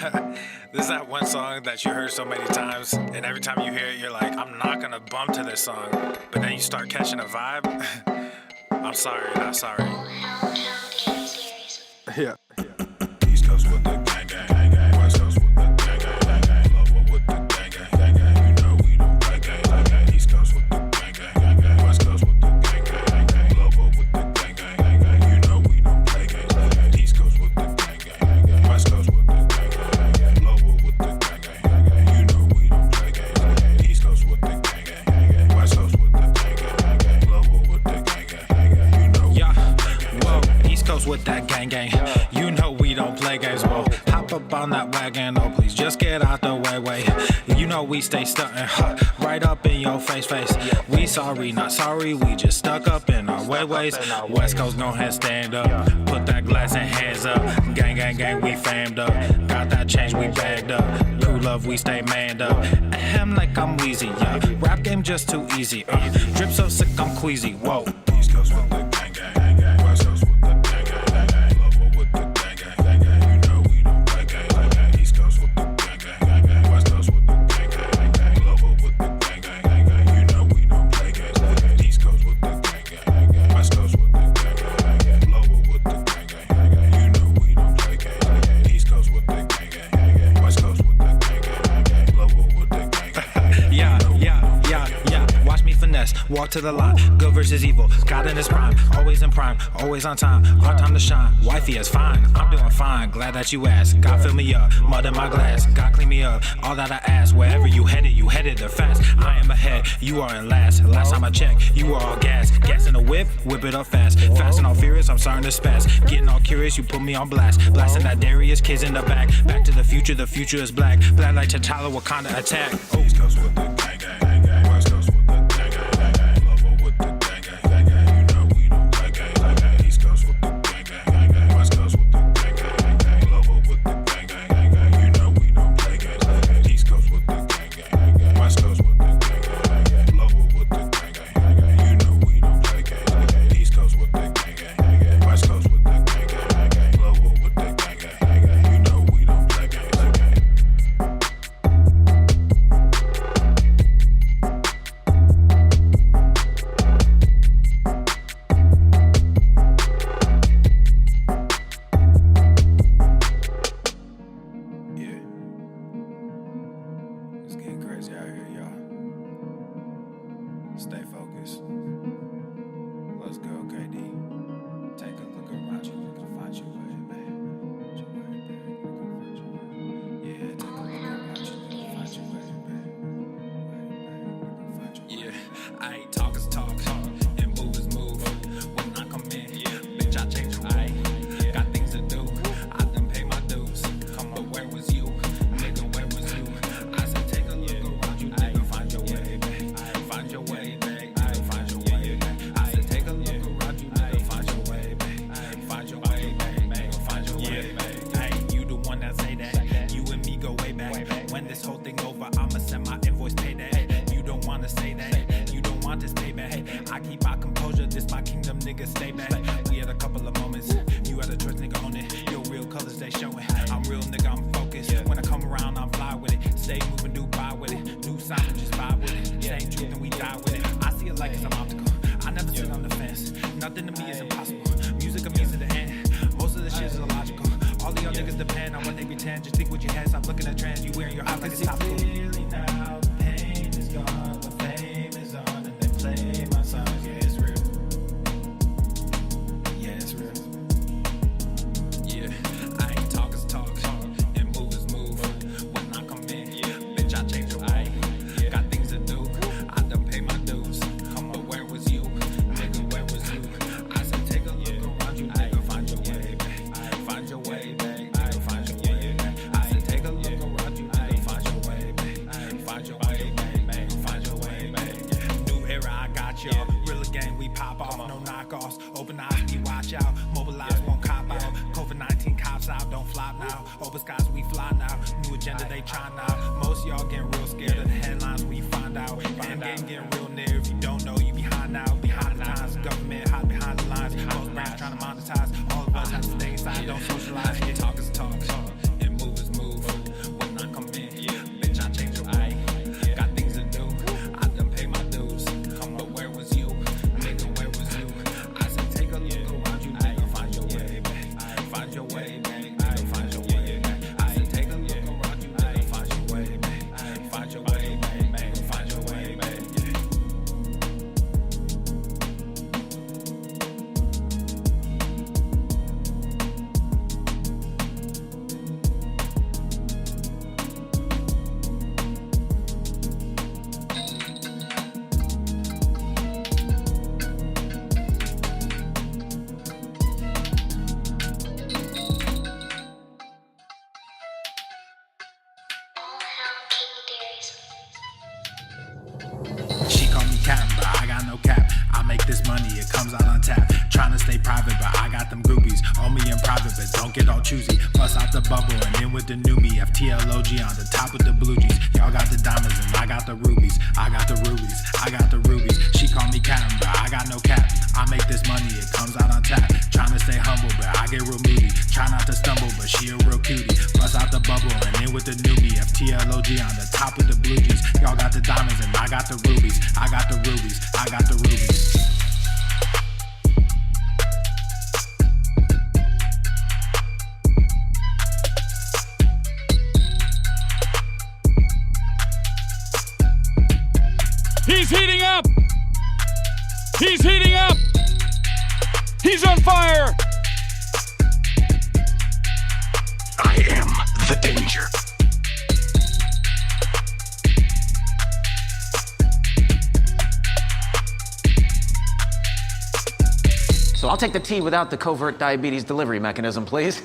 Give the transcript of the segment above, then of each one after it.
This is that one song that you heard so many times, and every time you hear it, you're like, I'm not gonna bump to this song. But then you start catching a vibe. I'm sorry, not sorry. Yeah. East Coast with the gang, gang, gang, gang. West Coast with the gang, gang, gang, gang. Lower with the gang, gang, gang, gang. You know we don't play gang, gang, gang. East Coast with the gang, gang, gang, gang. West Coast with the gang, gang, gang, gang. Lower with the gang, gang, gang, gang. You know we don't play gang, gang, gang. East Coast with the gang, gang, gang, gang. West Coast with the gang, gang, gang, gang. Lower with the gang, gang, gang, gang. You know we don't play gang, gang, gang. East Coast with the gang, gang, gang, gang. West Coast with the gang, gang, gang, gang. Lower with the gang, gang, gang, gang. You know. Yeah, whoa, East Coast with that gang, gang. You know we don't play games, whoa. Hop up on that wagon, oh please just get out the way. You know we stay stuntin', right up in your face. We sorry, not sorry, we just stuck up in our ways. West Coast gon' head stand up, put that glass and hands up. Gang, gang, gang, we famed up. Got that change, we bagged up. Crew love, we stay manned up. Ahem like I'm wheezy, yeah. Rap game just too easy, drip so sick I'm queasy, whoa. East Coast with the gang, gang, gang, gang. West Coast with the gang, gang, gang, gang. Lower with the gang, gang, gang, gang. You know we don't play gang, gang, gang. East Coast with the gang, gang, gang, gang. West Coast with the gang, gang, gang, gang. Lower with the gang, gang, gang, gang. You know we don't play gang, gang, gang. East Coast with the gang, gang, gang, gang. West Coast with the gang, gang, gang, gang. Lower with the gang, gang, gang, gang. You know we don't play gang, gang, gang. East Coast with the gang, gang, gang, gang. West Coast with the gang, gang, gang, gang. Lower with the gang, gang, gang. Yeah. Watch me finesse, walk to the line. Good versus evil, God in his prime. Always in prime, always on time. Our time to shine, wifey is fine. I'm doing fine, glad that you asked. God fill me up, mud in my glass. God clean me up, all that I ask. Wherever you headed there fast. I am ahead, you are in last. Last time I checked, you are all gas. Gas in the whip it up fast. Fast and all furious, I'm starting to spaz. Getting all curious, you put me on blast. Blasting that Darius, kids in the back. Back to the future is black. Black like T'Challa, Wakanda attack. East Coast with the gang, gang, gang, gang. West Coast with the gang, gang, gang, gang. Lower with the gang, gang, gang, gang. You know we don't play gang, gang, gang. East Coast with the gang, gang, gang, gang. West Coast with the gang, gang, gang, gang. Lower with the gang, gang, gang, gang. You know we don't play gang, gang, gang. East Coast with the gang, gang, gang, gang. West Coast with the gang, gang, gang, gang. Lower with the gang, gang, gang, gang. You know we don't play gang, gang, gang. East Coast with the gang, gang, gang, gang. West Coast with the gang, gang, gang, gang. Lower with the gang, gang, gang, gang. You know we don't play gang, gang, gang. It's getting crazy out here, y'all. Stay focused. Let's go, KD. Take a look around you, look to find your way, babe. Yeah, take a look around you, look to find your way, babe. Yeah, I ain't talk is talk, and move is move. When I come in, bitch, I change the way. Got things to do, I done pay my dues. But where was you? Nigga, where was you? I said take a look around you, nigga, find your way, babe. Find your way, babe. Find your way, babe. I said take a look around you, nigga, find your way, babe. Find your way, babe. Find your way, babe. Hey, you the one that say that. You and me go way back. When this whole thing over, I'ma send my invoice, pay that. You don't wanna say that. You don't want to stay back. I keep my composure, this my kingdom, nigga, stay back. We had a couple of moments. You had a trust, nigga, own it. Your real colors, they showing. I'm real, nigga, I'm focused. When I come around, I'm fly with it. Stay moving, do buy with it. New sound, just vibe with it. Same truth and we die with it. I see it like it's an obstacle. I never sit on the fence. Nothing to me is impossible. Music of me to the end. Most of the shit is illogical. All of y'all niggas depend on what they pretend. Just think what you had. Stop looking at trends. You wearing your eyes like it's topical. Clearly now, the pain is gone, the fame is on, and they play my songs. Yeah, it's real. Yeah, it's real. Yeah, I ain't talk is talk, and move is move. When I come in, bitch, I change the way. Got things to do, I done pay my dues. But where was you? Nigga, where was you? I said take a look around you, nigga, find your way, babe. Find your way, babe. Find your way, babe. I said take a look around you, nigga, find your way, babe. Find your way, babe. Find your way, babe. New era, I got y'all. Real game, we pop off, no knockoffs. Open eyes, we watch out. Mobilize, won't cop out. COVID-19 cops out, don't flop now. Open skies, we fly now. New agenda, they try now. Most y'all getting real scared of the headlines, we find out. End game getting real near. If you don't know, you behind now. Behind the times, government hide behind the lines. Most brands trying to monetize. All of us have to stay inside, don't socialize. Talk is talk, and move is move. make this money, it comes out on tap. Trying to stay private, but I got them groupies. On me in private, but don't get all choosy. Bust out the bubble and in with the newbie. FTLOG on the top with the blue jeans. Y'all got the diamonds and I got the rubies. I got the rubies, I got the rubies. She call me Captain, but I got no cap. I make this money, it comes out on tap. Trying to stay humble, but I get real moody. Try not to stumble, but she a real cutie. Bust out the bubble and in with the newbie. FTLOG on the top with the blue jeans. Y'all got the diamonds and I got the rubies. I got the rubies, I got the rubies. He's heating up! He's heating up! He's on fire! I am the danger. So I'll take the tea without the covert diabetes delivery mechanism, please.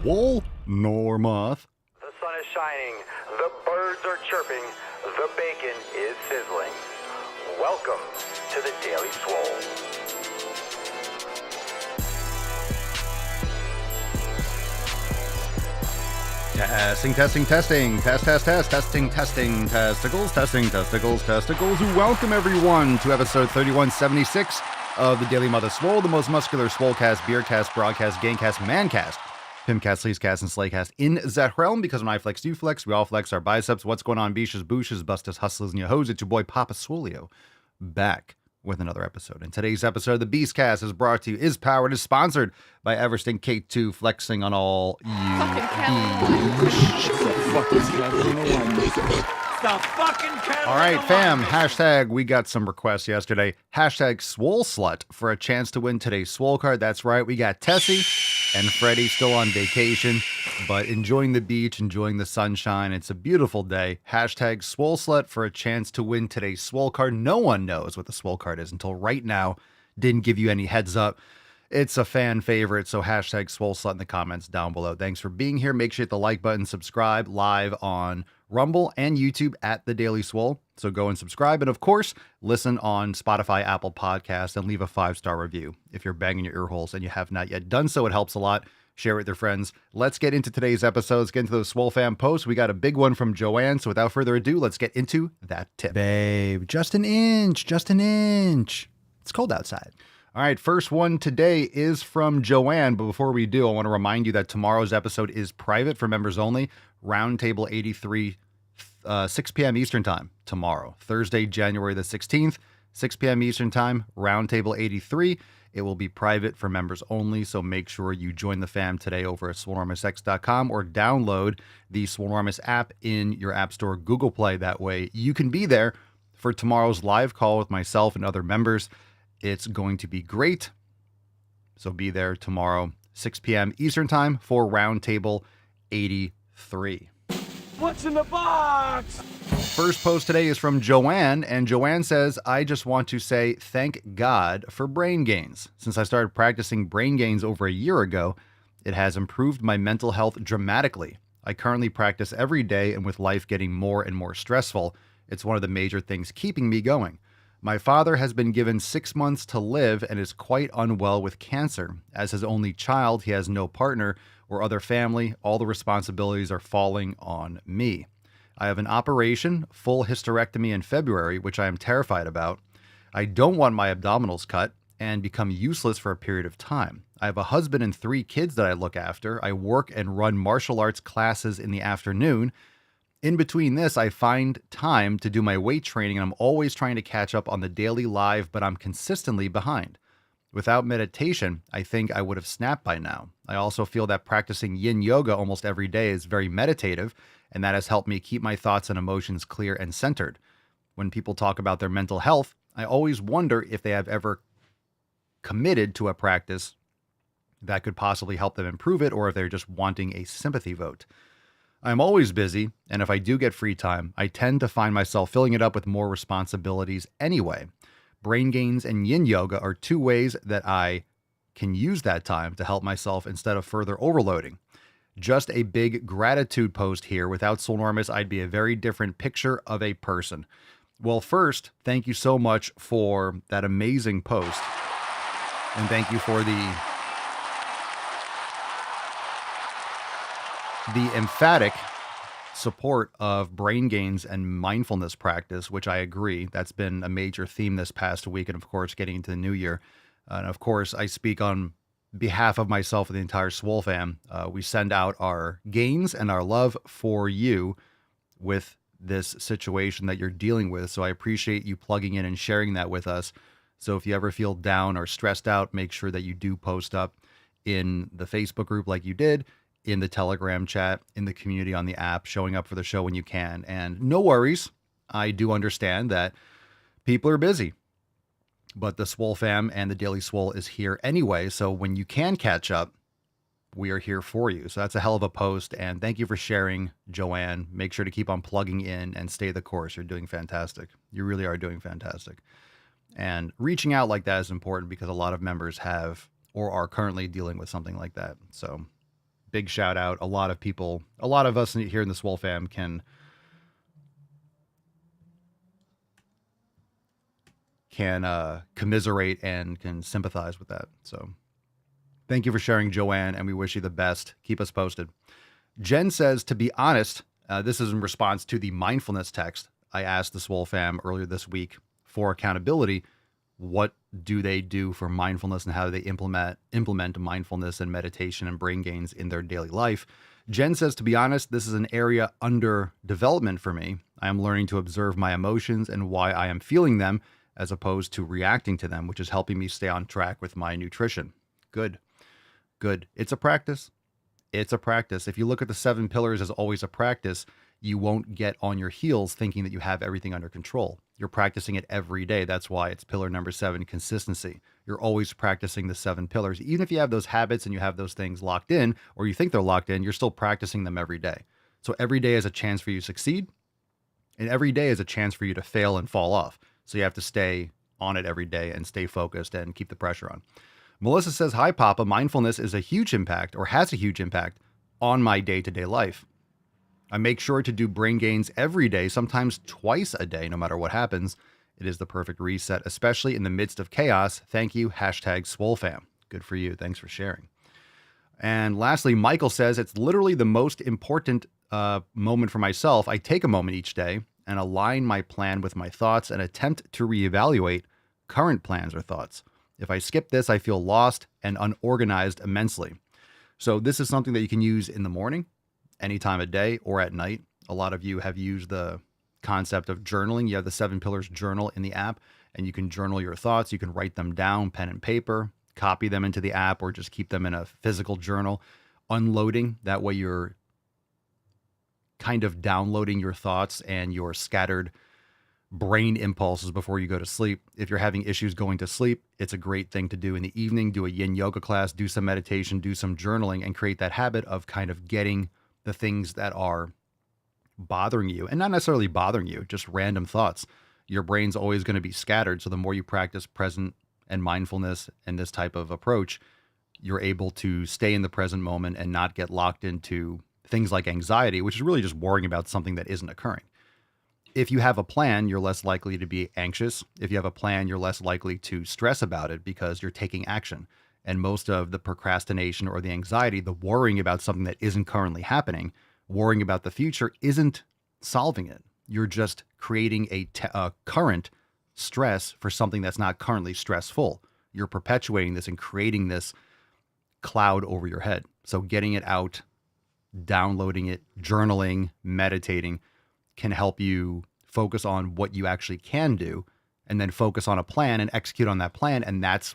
Swole nor moth. The sun is shining, the birds are chirping, the bacon is sizzling. Welcome to the Daily Swole. Testing. Testing, testicles. Welcome everyone to episode 3176 of the Daily Mother Swole, the most muscular swolecast, beercast, broadcast, gangcast, mancast, pimpcast, sleazecast, and slaycast in that realm, because when I flex, you flex, we all flex our biceps. What's going on, beaches, booshes, bustas, hustlers, and your hoes? It's your boy Papa Swolio, back with another episode. And today's episode of the Beastcast is brought to you, is powered, is sponsored by Eversting K2, flexing on all you. All right, fam, hashtag, we got some requests yesterday. Hashtag Swole Slut for a chance to win today's Swole card. That's right, we got Tessie and Freddie still on vacation, but enjoying the beach, enjoying the sunshine. It's a beautiful day. Hashtag Swole Slut for a chance to win today's Swole card. No one knows what the Swole card is until right now. Didn't give you any heads up. It's a fan favorite, so hashtag Swole Slut in the comments down below. Thanks for being here. Make sure you hit the like button, subscribe live on Rumble and YouTube at The Daily Swole. So go and subscribe. And of course, listen on Spotify, Apple Podcasts, and leave a 5-star review. If you're banging your ear holes and you have not yet done so, it helps a lot. Share it with your friends. Let's get into today's episode. Let's get into those Swole fam posts. We got a big one from Joanne. So without further ado, let's get into that tip. Babe, just an inch. It's cold outside. All right, first one today is from Joanne, but before we do, I want to remind you that tomorrow's episode is private for members only. Roundtable 83, 6 p.m. Eastern Time tomorrow, Thursday, January the 16th, 6 p.m. Eastern Time, Roundtable 83. It will be private for members only, so make sure you join the fam today over at swolenormousx.com or download the Swolenormous app in your App Store, Google Play. That way you can be there for tomorrow's live call with myself and other members. It's going to be great. So be there tomorrow, 6 p.m. Eastern Time for Roundtable 83. What's in the box? First post today is from Joanne, and Joanne says, I just want to say thank God for brain gains. Since I started practicing brain gains over a year ago, it has improved my mental health dramatically. I currently practice every day, and with life getting more and more stressful, it's one of the major things keeping me going. My father has been given 6 months to live and is quite unwell with cancer. As his only child, he has no partner or other family. All the responsibilities are falling on me. I have an operation, full hysterectomy in February, which I am terrified about. I don't want my abdominals cut and become useless for a period of time. I have a husband and 3 kids that I look after. I work and run martial arts classes in the afternoon. In between this, I find time to do my weight training, and I'm always trying to catch up on the daily live, but I'm consistently behind. Without meditation, I think I would have snapped by now. I also feel that practicing yin yoga almost every day is very meditative, and that has helped me keep my thoughts and emotions clear and centered. When people talk about their mental health, I always wonder if they have ever committed to a practice that could possibly help them improve it, or if they're just wanting a sympathy vote. I'm always busy, and if I do get free time, I tend to find myself filling it up with more responsibilities anyway. Brain gains and yin yoga are two ways that I can use that time to help myself instead of further overloading. Just a big gratitude post here. Without Soulnormous, I'd be a very different picture of a person. Well, first, thank you so much for that amazing post. And thank you for the emphatic support of brain gains and mindfulness practice, which I agree. That's been a major theme this past week. And of course, getting into the new year. And of course, I speak on behalf of myself and the entire Swole fam. We send out our gains and our love for you with this situation that you're dealing with. So I appreciate you plugging in and sharing that with us. So if you ever feel down or stressed out, make sure that you do post up in the Facebook group like you did, in the Telegram chat, in the community on the app, showing up for the show when you can. And no worries. I do understand that people are busy, but the Swole fam and the Daily Swole is here anyway. So when you can catch up, we are here for you. So that's a hell of a post. And thank you for sharing, Joanne. Make sure to keep on plugging in and stay the course. You're doing fantastic. You really are doing fantastic. And reaching out like that is important because a lot of members have or are currently dealing with something like that. So big shout out. A lot of people, a lot of us here in the Swole fam can commiserate and can sympathize with that. So thank you for sharing, Joanne, and we wish you the best. Keep us posted. Jen says, to be honest, this is in response to the mindfulness text I asked the Swole fam earlier this week for accountability. What do they do for mindfulness and how do they implement mindfulness and meditation and brain gains in their daily life? Jen says, to be honest, this is an area under development for me. I am learning to observe my emotions and why I am feeling them as opposed to reacting to them, which is helping me stay on track with my nutrition. Good. It's a practice. If you look at the 7 pillars as always a practice, you won't get on your heels thinking that you have everything under control. You're practicing it every day. That's why it's pillar number 7, consistency. You're always practicing the 7 pillars. Even if you have those habits and you have those things locked in, or you think they're locked in, you're still practicing them every day. So every day is a chance for you to succeed, and every day is a chance for you to fail and fall off. So you have to stay on it every day and stay focused and keep the pressure on. Melissa says, hi, Papa. Mindfulness is a huge impact or has a huge impact on my day-to-day life. I make sure to do brain gains every day, sometimes twice a day, no matter what happens. It is the perfect reset, especially in the midst of chaos. Thank you. #SwoleFam. Good for you. Thanks for sharing. And lastly, Michael says, it's literally the most important moment for myself. I take a moment each day and align my plan with my thoughts and attempt to reevaluate current plans or thoughts. If I skip this, I feel lost and unorganized immensely. So this is something that you can use in the morning, any time of day, or at night. A lot of you have used the concept of journaling. You have the 7 pillars journal in the app, and you can journal your thoughts. You can write them down, pen and paper, copy them into the app, or just keep them in a physical journal, unloading. That way you're kind of downloading your thoughts and your scattered brain impulses before you go to sleep. If you're having issues going to sleep, it's a great thing to do in the evening. Do a yin yoga class, do some meditation, do some journaling, and create that habit of kind of getting the things that are bothering you, and not necessarily bothering you, just random thoughts. Your brain's always going to be scattered. So the more you practice present and mindfulness and this type of approach, you're able to stay in the present moment and not get locked into things like anxiety, which is really just worrying about something that isn't occurring. If you have a plan, you're less likely to be anxious. If you have a plan, you're less likely to stress about it because you're taking action. And most of the procrastination or the anxiety, the worrying about something that isn't currently happening, worrying about the future isn't solving it. You're just creating a current stress for something that's not currently stressful. You're perpetuating this and creating this cloud over your head. So getting it out, downloading it, journaling, meditating can help you focus on what you actually can do, and then focus on a plan and execute on that plan. And that's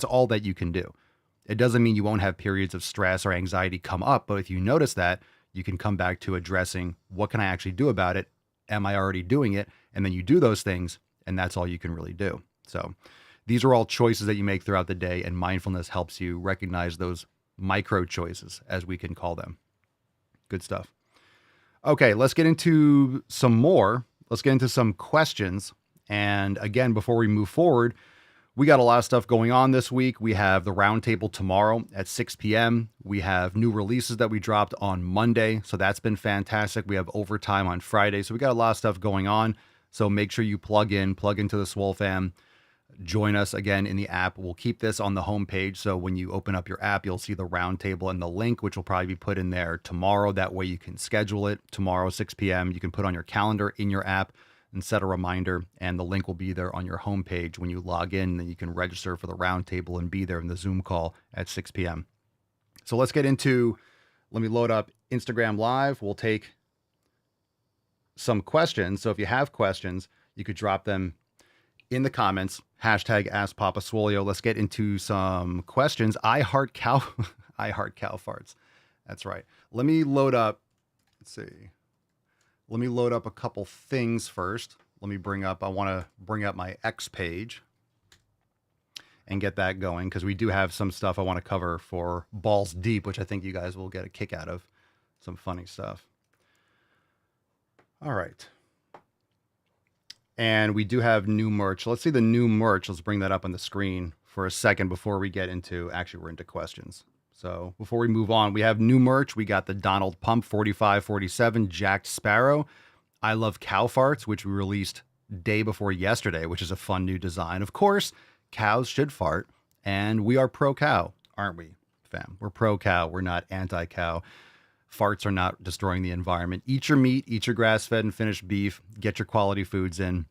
all that you can do. It doesn't mean you won't have periods of stress or anxiety come up, but if you notice that, you can come back to addressing what can I actually do about it? Am I already doing it? And then you do those things, and that's all you can really do. So these are all choices that you make throughout the day, and mindfulness helps you recognize those micro choices, as we can call them. Good stuff. Okay, let's get into some more. Let's get into some questions. And again, before we move forward, we got a lot of stuff going on this week. We have the roundtable tomorrow at 6 p.m. We have new releases that we dropped on Monday. So that's been fantastic. We have overtime on Friday. So we got a lot of stuff going on. So make sure you plug into the Swole fam. Join us again in the app. We'll keep this on the homepage. So when you open up your app, you'll see the roundtable and the link, which will probably be put in there tomorrow. That way you can schedule it tomorrow, 6 p.m. You can put on your calendar in your app and set a reminder, and the link will be there on your homepage when you log in. Then you can register for the roundtable and be there in the Zoom call at 6 p.m. So let's get into, let me load up Instagram Live. We'll take some questions. So if you have questions, you could drop them in the comments. Hashtag Ask Papa Swolio. Let's get into some questions. I heart cow farts. That's right. Let me load up, let's see. Let me load up a couple things first. I want to bring up my X page and get that going, because we do have some stuff I want to cover for Balls Deep, which I think you guys will get a kick out of. Some funny stuff. All right. And we do have new merch. Let's see the new merch. Let's bring that up on the screen for a second before we get into, actually, we're into questions. So before we move on, we have new merch. We got the Donald Pump 4547 Jack Sparrow. I Love Cow Farts, which we released day before yesterday, which is a fun new design. Of course, cows should fart, and we are pro-cow, aren't we, fam? We're pro-cow. We're not anti-cow. Farts are not destroying the environment. Eat your meat, eat your grass-fed and finished beef, get your quality foods in.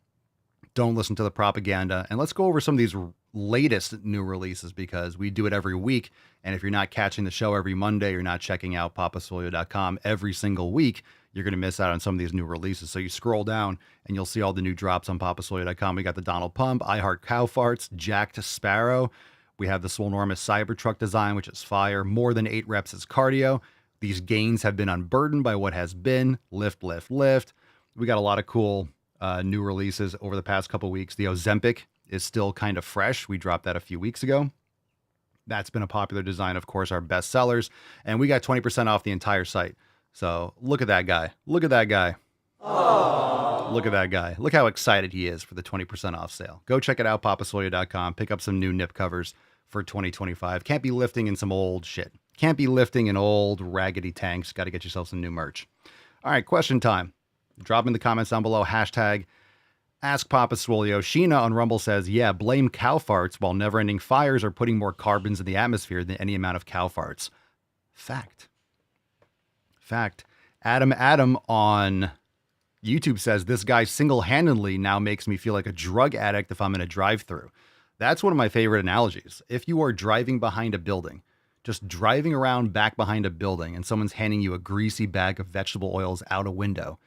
Don't listen to the propaganda. And let's go over some of these latest new releases, because we do it every week. And if you're not catching the show every Monday, you're not checking out papaswolio.com every single week, you're going to miss out on some of these new releases. So you scroll down and you'll see all the new drops on papaswolio.com. We got the Donald Pump, I Heart Cow Farts, Jacked Sparrow. We have the Swolenormous Cybertruck design, which is fire. More than 8 reps is cardio. These gains have been unburdened by what has been. Lift, lift, lift. We got a lot of cool new releases over the past couple weeks. The Ozempic is still kind of fresh. We dropped that a few weeks ago. That's been a popular design, of course, our best sellers. And we got 20% off the entire site. So look at that guy. Look at that guy. Aww. Look at that guy. Look how excited he is for the 20% off sale. Go check it out, papaswolio.com. Pick up some new nip covers for 2025. Can't be lifting in some old shit. Can't be lifting in old raggedy tanks. Got to get yourself some new merch. All right, question time. Drop in the comments down below. Hashtag Ask Papa Swolio. Sheena on Rumble says, yeah, blame cow farts, while never-ending fires are putting more carbons in the atmosphere than any amount of cow farts. Fact. Adam on YouTube says, this guy single-handedly now makes me feel like a drug addict if I'm in a drive-thru. That's one of my favorite analogies. If you are driving behind a building, just driving around back behind a building, and someone's handing you a greasy bag of vegetable oils out a window,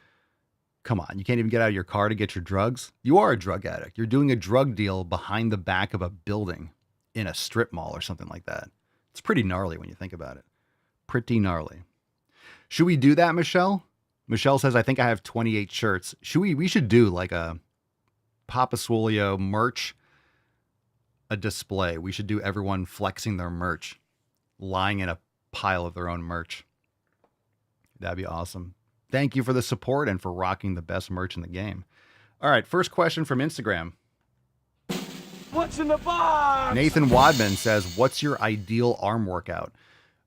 come on, you can't even get out of your car to get your drugs? You are a drug addict. You're doing a drug deal behind the back of a building in a strip mall or something like that. It's pretty gnarly when you think about it. Pretty gnarly. Should we do that, Michelle? Michelle says, I think I have 28 shirts. We should do like a Papa Swolio merch, a display. We should do everyone flexing their merch, lying in a pile of their own merch. That'd be awesome. Thank you for the support and for rocking the best merch in the game. All right, first question from Instagram. What's in the box? Nathan Wadman says, what's your ideal arm workout?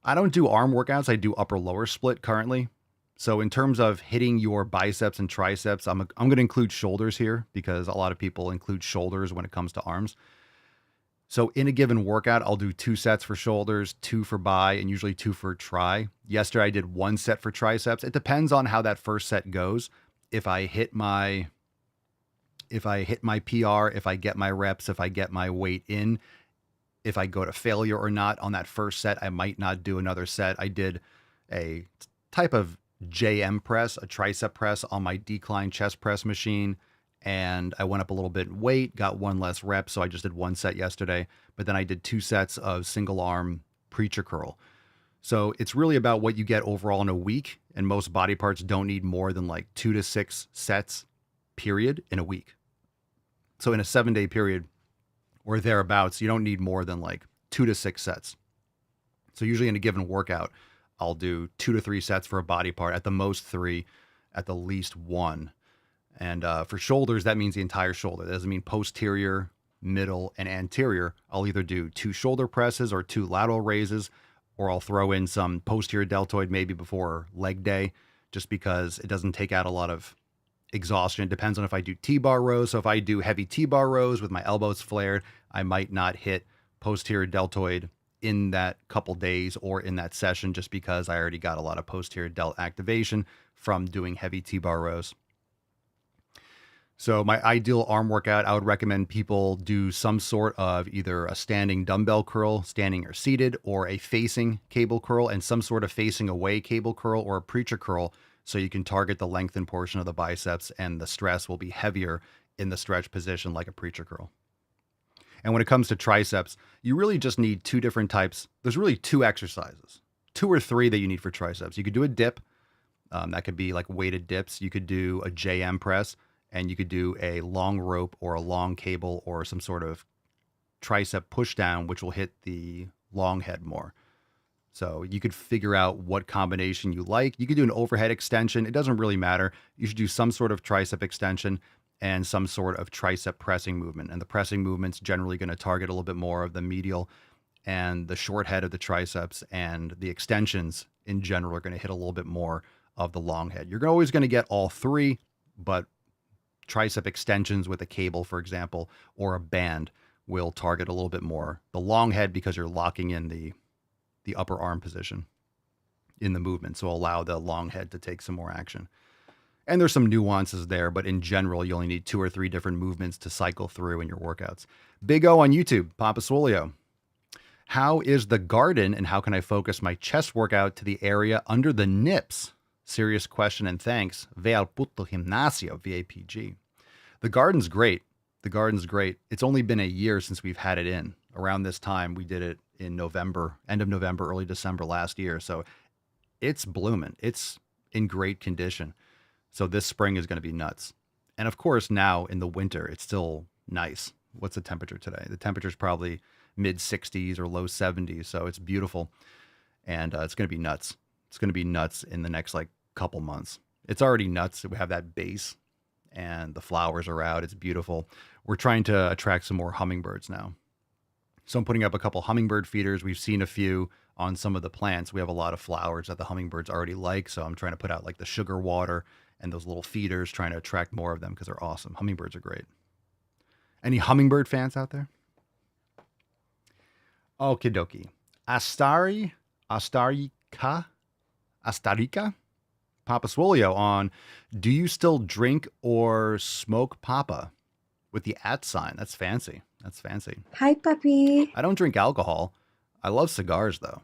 I don't do arm workouts. I do upper-lower split currently. So in terms of hitting your biceps and triceps, I'm going to include shoulders here, because a lot of people include shoulders when it comes to arms. So in a given workout, I'll do 2 sets for shoulders, 2 for bi, and usually 2 for tri. Yesterday, I did 1 set for triceps. It depends on how that first set goes. If I hit my PR, if I get my reps, if I get my weight in, if I go to failure or not on that first set, I might not do another set. I did a type of JM press, a tricep press on my decline chest press machine. And I went up a little bit in weight, got 1 less rep. So I just did 1 set yesterday, but then I did 2 sets of single arm preacher curl. So it's really about what you get overall in a week. And most body parts don't need more than like 2 to 6 sets, period, in a week. So in a 7-day period or thereabouts, you don't need more than like 2 to 6 sets. So usually in a given workout, I'll do 2 to 3 sets for a body part, at the most 3, at the least 1. And for shoulders, that means the entire shoulder. That doesn't mean posterior, middle, and anterior. I'll either do 2 shoulder presses or 2 lateral raises, or I'll throw in some posterior deltoid maybe before leg day, just because it doesn't take out a lot of exhaustion. It depends on if I do T-bar rows. So if I do heavy T-bar rows with my elbows flared, I might not hit posterior deltoid in that couple days or in that session, just because I already got a lot of posterior delt activation from doing heavy T-bar rows. So my ideal arm workout, I would recommend people do some sort of either a standing dumbbell curl, standing or seated, or a facing cable curl and some sort of facing away cable curl or a preacher curl, so you can target the lengthened portion of the biceps and the stress will be heavier in the stretch position like a preacher curl. And when it comes to triceps, you really just need 2 different types. There's really 2 exercises, 2 or 3 that you need for triceps. You could do a dip. That could be like weighted dips. You could do a JM press, and you could do a long rope or a long cable or some sort of tricep push down, which will hit the long head more. So you could figure out what combination you like. You could do an overhead extension. It doesn't really matter. You should do some sort of tricep extension and some sort of tricep pressing movement. And the pressing movement's generally going to target a little bit more of the medial and the short head of the triceps, and the extensions in general are going to hit a little bit more of the long head. You're always going to get all 3, but tricep extensions with a cable, for example, or a band will target a little bit more the long head, because you're locking in the upper arm position in the movement. So allow the long head to take some more action. And there's some nuances there, but in general, you only need 2 or 3 different movements to cycle through in your workouts. Big O on YouTube, Papa Swolio. How is the garden and how can I focus my chest workout to the area under the nips? Serious question and thanks. Ve al puto gimnasio, VAPG. The garden's great. The garden's great. It's only been a year since we've had it in. Around this time, we did it in November, end of November, early December last year. So it's blooming. It's in great condition. So this spring is going to be nuts. And of course, now in the winter, it's still nice. What's the temperature today? The temperature is probably mid 60s or low 70s. So it's beautiful. And it's going to be nuts. It's going to be nuts in the next couple months. It's already nuts. We have that base and the flowers are out. It's beautiful. We're trying to attract some more hummingbirds now. So I'm putting up a couple hummingbird feeders. We've seen a few on some of the plants. We have a lot of flowers that the hummingbirds already like. So I'm trying to put out the sugar water and those little feeders, trying to attract more of them because they're awesome. Hummingbirds are great. Any hummingbird fans out there? Okie dokie. Astarica? Papa Swolio on, do you still drink or smoke Papa? With the @ sign. That's fancy. That's fancy. Hi, puppy. I don't drink alcohol. I love cigars, though.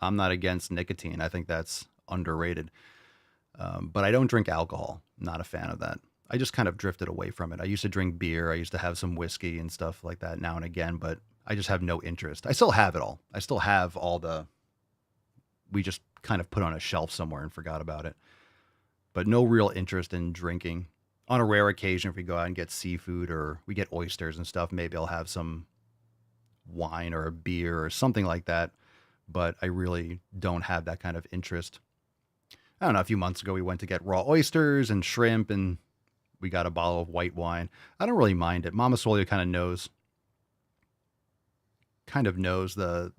I'm not against nicotine. I think that's underrated. But I don't drink alcohol. Not a fan of that. I just kind of drifted away from it. I used to drink beer. I used to have some whiskey and stuff like that now and again, but I just have no interest. I still have it all. I still have all the... We just kind of put on a shelf somewhere and forgot about it. But no real interest in drinking. On a rare occasion, if we go out and get seafood or we get oysters and stuff, maybe I'll have some wine or a beer or something like that. But I really don't have that kind of interest. I don't know, a few months ago, we went to get raw oysters and shrimp, and we got a bottle of white wine. I don't really mind it. Mama Swolio kind of knows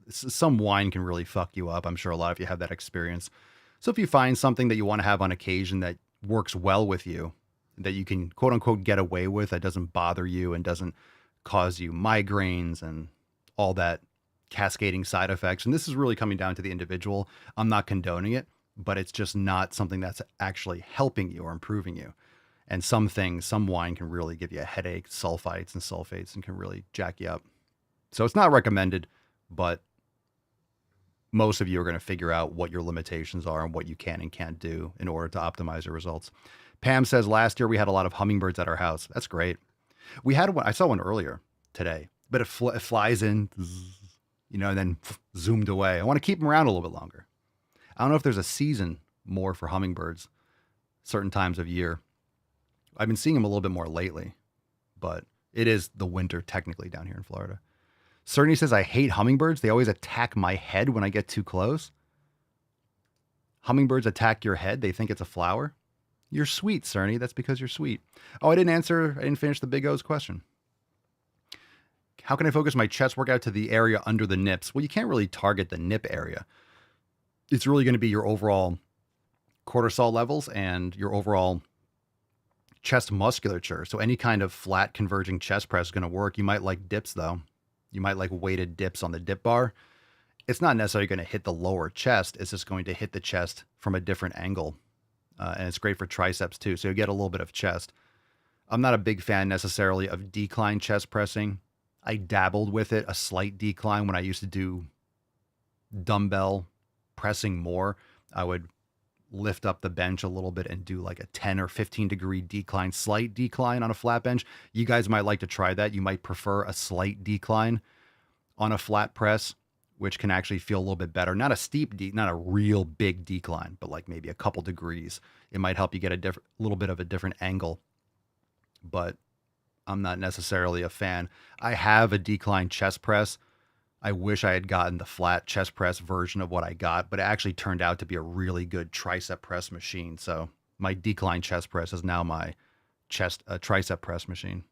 some wine can really fuck you up. I'm sure a lot of you have that experience. So if you find something that you want to have on occasion that works well with you, that you can quote unquote get away with, that doesn't bother you and doesn't cause you migraines and all that cascading side effects. And this is really coming down to the individual. I'm not condoning it, but it's just not something that's actually helping you or improving you. And some wine can really give you a headache, sulfites and sulfates, and can really jack you up. So it's not recommended, but most of you are going to figure out what your limitations are and what you can and can't do in order to optimize your results. Pam says, last year we had a lot of hummingbirds at our house. That's great. We had one. I saw one earlier today, but it flies in, and then zoomed away. I want to keep them around a little bit longer. I don't know if there's a season more for hummingbirds, certain times of year. I've been seeing them a little bit more lately, but it is the winter technically down here in Florida. Cerny says, I hate hummingbirds. They always attack my head when I get too close. Hummingbirds attack your head. They think it's a flower. You're sweet, Cerny. That's because you're sweet. Oh, I didn't finish the Big O's question. How can I focus my chest workout to the area under the nips? Well, you can't really target the nip area. It's really going to be your overall cortisol levels and your overall chest musculature. So any kind of flat converging chest press is going to work. You might like dips though. You might like weighted dips on the dip bar. It's not necessarily going to hit the lower chest. It's just going to hit the chest from a different angle. And it's great for triceps too. So you get a little bit of chest. I'm not a big fan necessarily of decline chest pressing. I dabbled with it, a slight decline when I used to do dumbbell pressing more. I would lift up the bench a little bit and do like a 10 or 15 degree decline, slight decline on a flat bench. You guys might like to try that. You might prefer a slight decline on a flat press, which can actually feel a little bit better. Not a steep, not a real big decline, but like maybe a couple degrees. It might help you get a little bit of a different angle, but I'm not necessarily a fan. I have a decline chest press. I wish I had gotten the flat chest press version of what I got, but it actually turned out to be a really good tricep press machine. So my decline chest press is now my tricep press machine.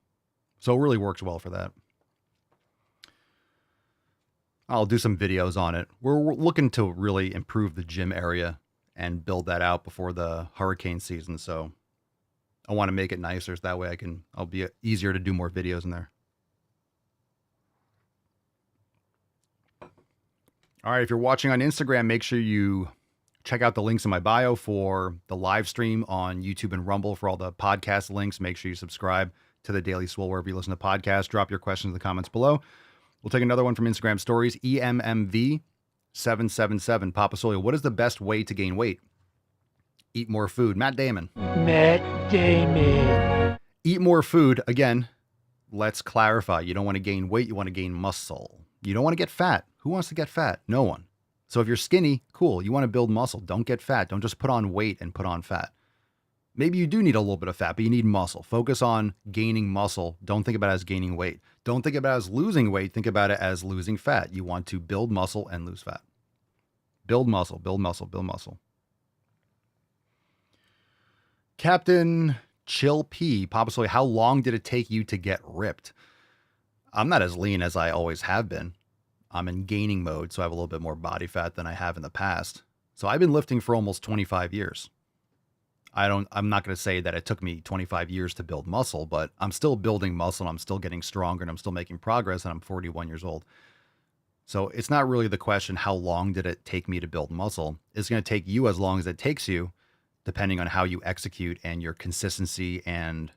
So it really works well for that. I'll do some videos on it. We're looking to really improve the gym area and build that out before the hurricane season. So I want to make it nicer so that way I'll be easier to do more videos in there. All right, if you're watching on Instagram, make sure you check out the links in my bio for the live stream on YouTube and Rumble for all the podcast links. Make sure you subscribe to the Daily Swole wherever you listen to podcasts. Drop your questions in the comments below. We'll take another one from Instagram stories. EMMV777. Papa Soil, what is the best way to gain weight? Eat more food. Matt Damon. Eat more food. Again, let's clarify. You don't want to gain weight. You want to gain muscle. You don't want to get fat. Who wants to get fat? No one. So if you're skinny, cool. You want to build muscle. Don't get fat. Don't just put on weight and put on fat. Maybe you do need a little bit of fat, but you need muscle. Focus on gaining muscle. Don't think about it as gaining weight. Don't think about it as losing weight. Think about it as losing fat. You want to build muscle and lose fat. Build muscle, build muscle, build muscle. Captain Chill P, Papa Soy, how long did it take you to get ripped? I'm not as lean as I always have been. I'm in gaining mode, so I have a little bit more body fat than I have in the past. So I've been lifting for almost 25 years. I'm not going to say that it took me 25 years to build muscle, but I'm still building muscle and I'm still getting stronger and I'm still making progress and I'm 41 years old. So it's not really the question, how long did it take me to build muscle? It's going to take you as long as it takes you, depending on how you execute and your consistency and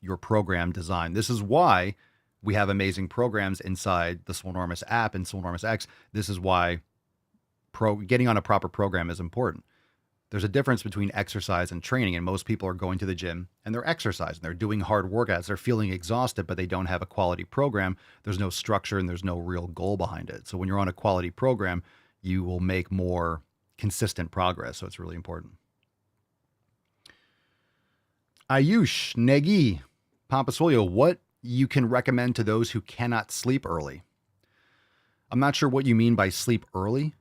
your program design. This is why we have amazing programs inside the Swolenormous app and Swolenormous X. This is why getting on a proper program is important. There's a difference between exercise and training, and most people are going to the gym and they're exercising. They're doing hard workouts. They're feeling exhausted, but they don't have a quality program. There's no structure and there's no real goal behind it. So when you're on a quality program, you will make more consistent progress. So it's really important. Ayush Negi, Pampasolio, what you can recommend to those who cannot sleep early? I'm not sure what you mean by sleep early.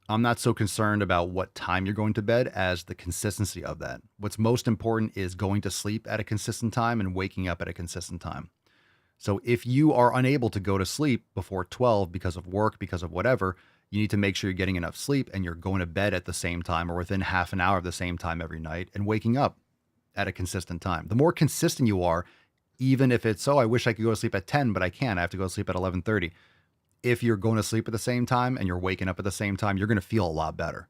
I'm not so concerned about what time you're going to bed as the consistency of that. What's most important is going to sleep at a consistent time and waking up at a consistent time. So if you are unable to go to sleep before 12 because of work, because of whatever, you need to make sure you're getting enough sleep and you're going to bed at the same time or within half an hour of the same time every night and waking up at a consistent time. The more consistent you are, even if it's, I wish I could go to sleep at 10, but I can't. I have to go to sleep at 11:30. If you're going to sleep at the same time and you're waking up at the same time, you're going to feel a lot better.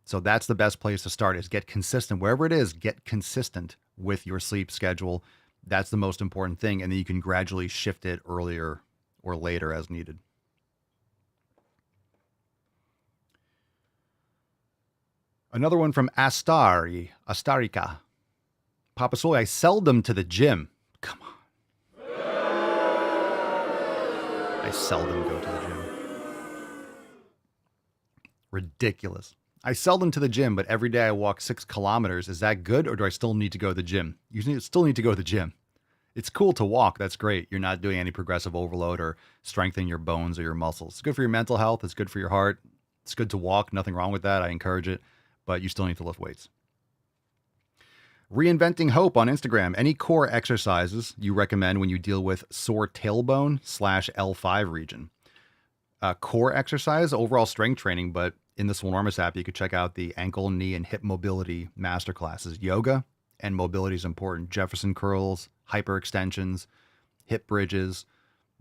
So that's the best place to start, is get consistent. Wherever it is, get consistent with your sleep schedule. That's the most important thing. And then you can gradually shift it earlier or later as needed. Another one from Astarica. Papa Soy, I seldom to the gym. Come on. I seldom go to the gym. Ridiculous. I seldom to the gym, but every day I walk 6 kilometers. Is that good, or do I still need to go to the gym? You still need to go to the gym. It's cool to walk. That's great. You're not doing any progressive overload or strengthening your bones or your muscles. It's good for your mental health. It's good for your heart. It's good to walk. Nothing wrong with that. I encourage it, but you still need to lift weights. Reinventing Hope on Instagram. Any core exercises you recommend when you deal with sore tailbone / L5 region? Core exercise, overall strength training, but in the Swolenormous app, you could check out the ankle, knee, and hip mobility masterclasses. Yoga and mobility is important. Jefferson curls, hyperextensions, hip bridges,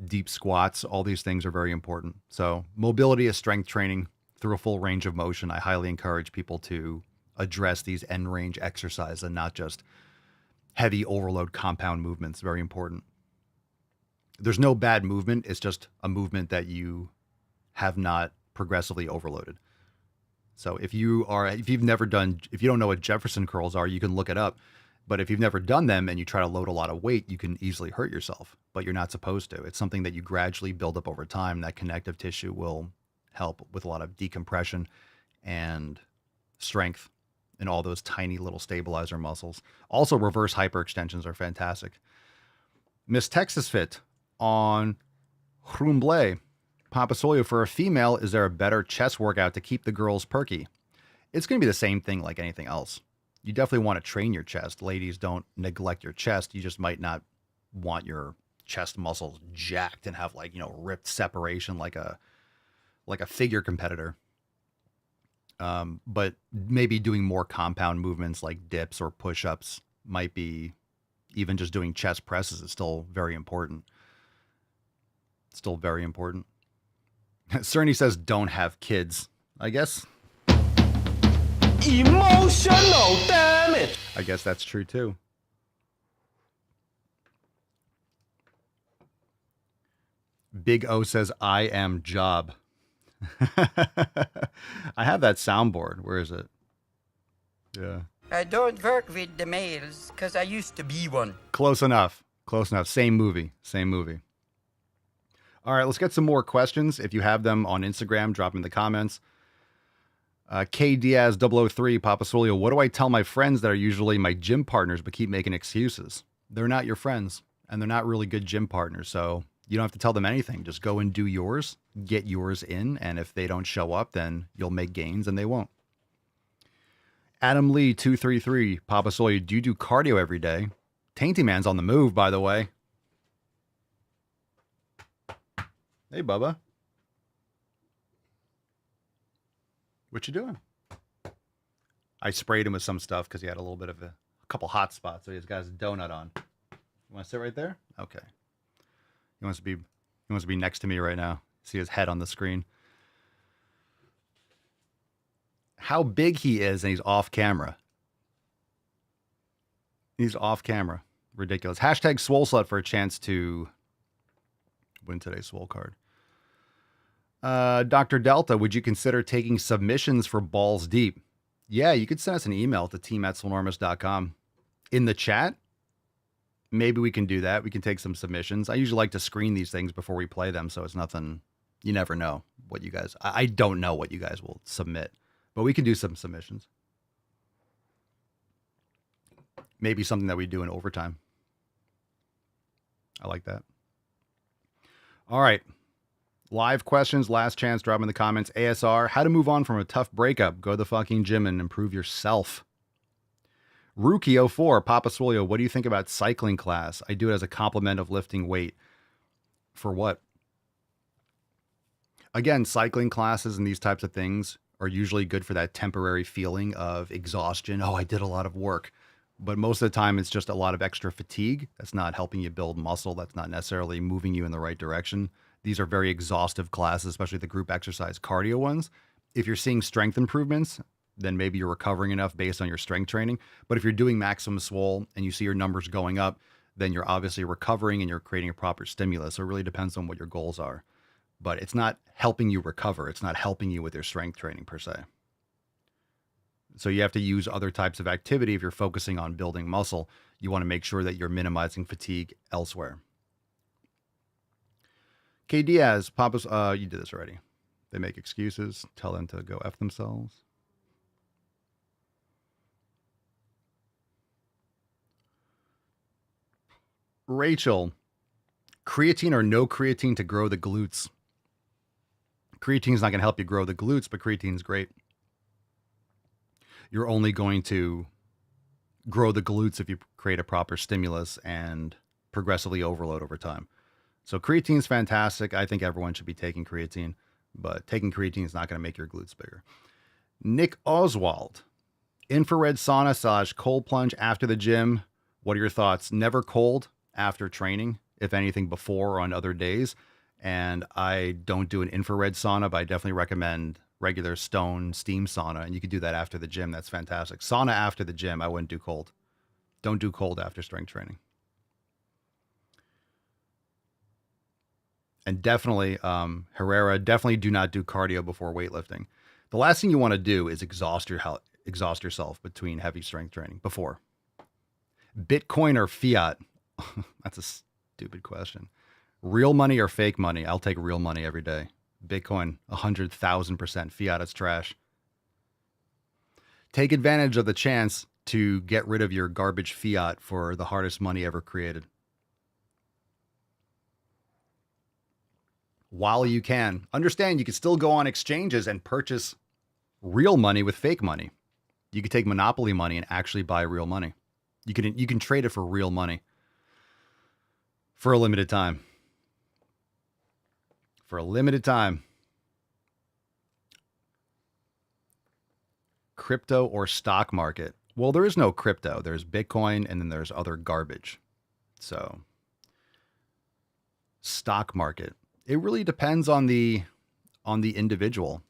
deep squats, all these things are very important. So mobility is strength training through a full range of motion. I highly encourage people to address these end range exercises and not just heavy overload compound movements. Very important. There's no bad movement. It's just a movement that you have not progressively overloaded. So if you don't know what Jefferson curls are, you can look it up. But if you've never done them and you try to load a lot of weight, you can easily hurt yourself, but you're not supposed to. It's something that you gradually build up over time. That connective tissue will help with a lot of decompression and strength in all those tiny little stabilizer muscles. Also, reverse hyperextensions are fantastic. Miss Texas Fit on Rumble. Papa Solio, for a female, is there a better chest workout to keep the girls perky? It's going to be the same thing like anything else. You definitely want to train your chest. Ladies, don't neglect your chest. You just might not want your chest muscles jacked and have ripped separation like a figure competitor. But maybe doing more compound movements like dips or push-ups might be, even just doing chest presses is still very important. Still very important. Cerny says, don't have kids. I guess. Emotional damage. I guess that's true too. Big O says, I am job. I have that soundboard. Where is it? Yeah. I don't work with the males because I used to be one. Close enough. Close enough. Same movie. Same movie. All right, let's get some more questions. If you have them on Instagram, drop them in the comments. K Diaz 003, Papa Solio, what do I tell my friends that are usually my gym partners but keep making excuses? They're not your friends, and they're not really good gym partners, so you don't have to tell them anything. Just go and do yours, get yours in, and if they don't show up, then you'll make gains, and they won't. Adam Lee 233, Papa Solio, do you do cardio every day? Tainty Man's on the move, by the way. Hey, Bubba. What you doing? I sprayed him with some stuff because he had a little bit of a couple hot spots, so he's got his donut on. You want to sit right there? Okay. He wants to be next to me right now. See his head on the screen. How big he is, and he's off camera. He's off camera. Ridiculous. Hashtag Swole Slut for a chance to win today's Swole card. Dr. Delta, would you consider taking submissions for Balls Deep? Yeah, you could send us an email to team@swolenormous.com. In the chat, maybe we can do that. We can take some submissions. I usually like to screen these things before we play them, so it's nothing. You never know what you guys... I don't know what you guys will submit, but we can do some submissions. Maybe something that we do in overtime. I like that. All right. Live questions, last chance, drop in the comments. ASR, how to move on from a tough breakup. Go to the fucking gym and improve yourself. Rookie04, Papa Solio, what do you think about cycling class? I do it as a complement of lifting weight. For what? Again, cycling classes and these types of things are usually good for that temporary feeling of exhaustion. Oh, I did a lot of work. But most of the time, it's just a lot of extra fatigue. That's not helping you build muscle. That's not necessarily moving you in the right direction. These are very exhaustive classes, especially the group exercise cardio ones. If you're seeing strength improvements, then maybe you're recovering enough based on your strength training. But if you're doing maximum swole and you see your numbers going up, then you're obviously recovering and you're creating a proper stimulus. So it really depends on what your goals are. But it's not helping you recover. It's not helping you with your strength training per se. So you have to use other types of activity. If you're focusing on building muscle, you want to make sure that you're minimizing fatigue elsewhere. K Diaz, Papa's, you did this already. They make excuses. Tell them to go F themselves. Rachel, creatine or no creatine to grow the glutes? Creatine is not going to help you grow the glutes, but creatine is great. You're only going to grow the glutes if you create a proper stimulus and progressively overload over time. So creatine is fantastic. I think everyone should be taking creatine, but taking creatine is not going to make your glutes bigger. Nick Oswald, infrared sauna / cold plunge after the gym. What are your thoughts? Never cold after training, if anything before or on other days. And I don't do an infrared sauna, but I definitely recommend regular stone steam sauna. And you can do that after the gym. That's fantastic. Sauna after the gym, I wouldn't do cold. Don't do cold after strength training. And definitely, Herrera, definitely do not do cardio before weightlifting. The last thing you want to do is exhaust yourself between heavy strength training before. Bitcoin or fiat? That's a stupid question. Real money or fake money? I'll take real money every day. Bitcoin, 100,000%. Fiat is trash. Take advantage of the chance to get rid of your garbage fiat for the hardest money ever created. While you can. Understand you can still go on exchanges and purchase real money with fake money. You could take monopoly money and actually buy real money. You can trade it for real money for a limited time. For a limited time. Crypto or stock market? Well, there is no crypto. There's Bitcoin and then there's other garbage. So, stock market. It really depends on the individual.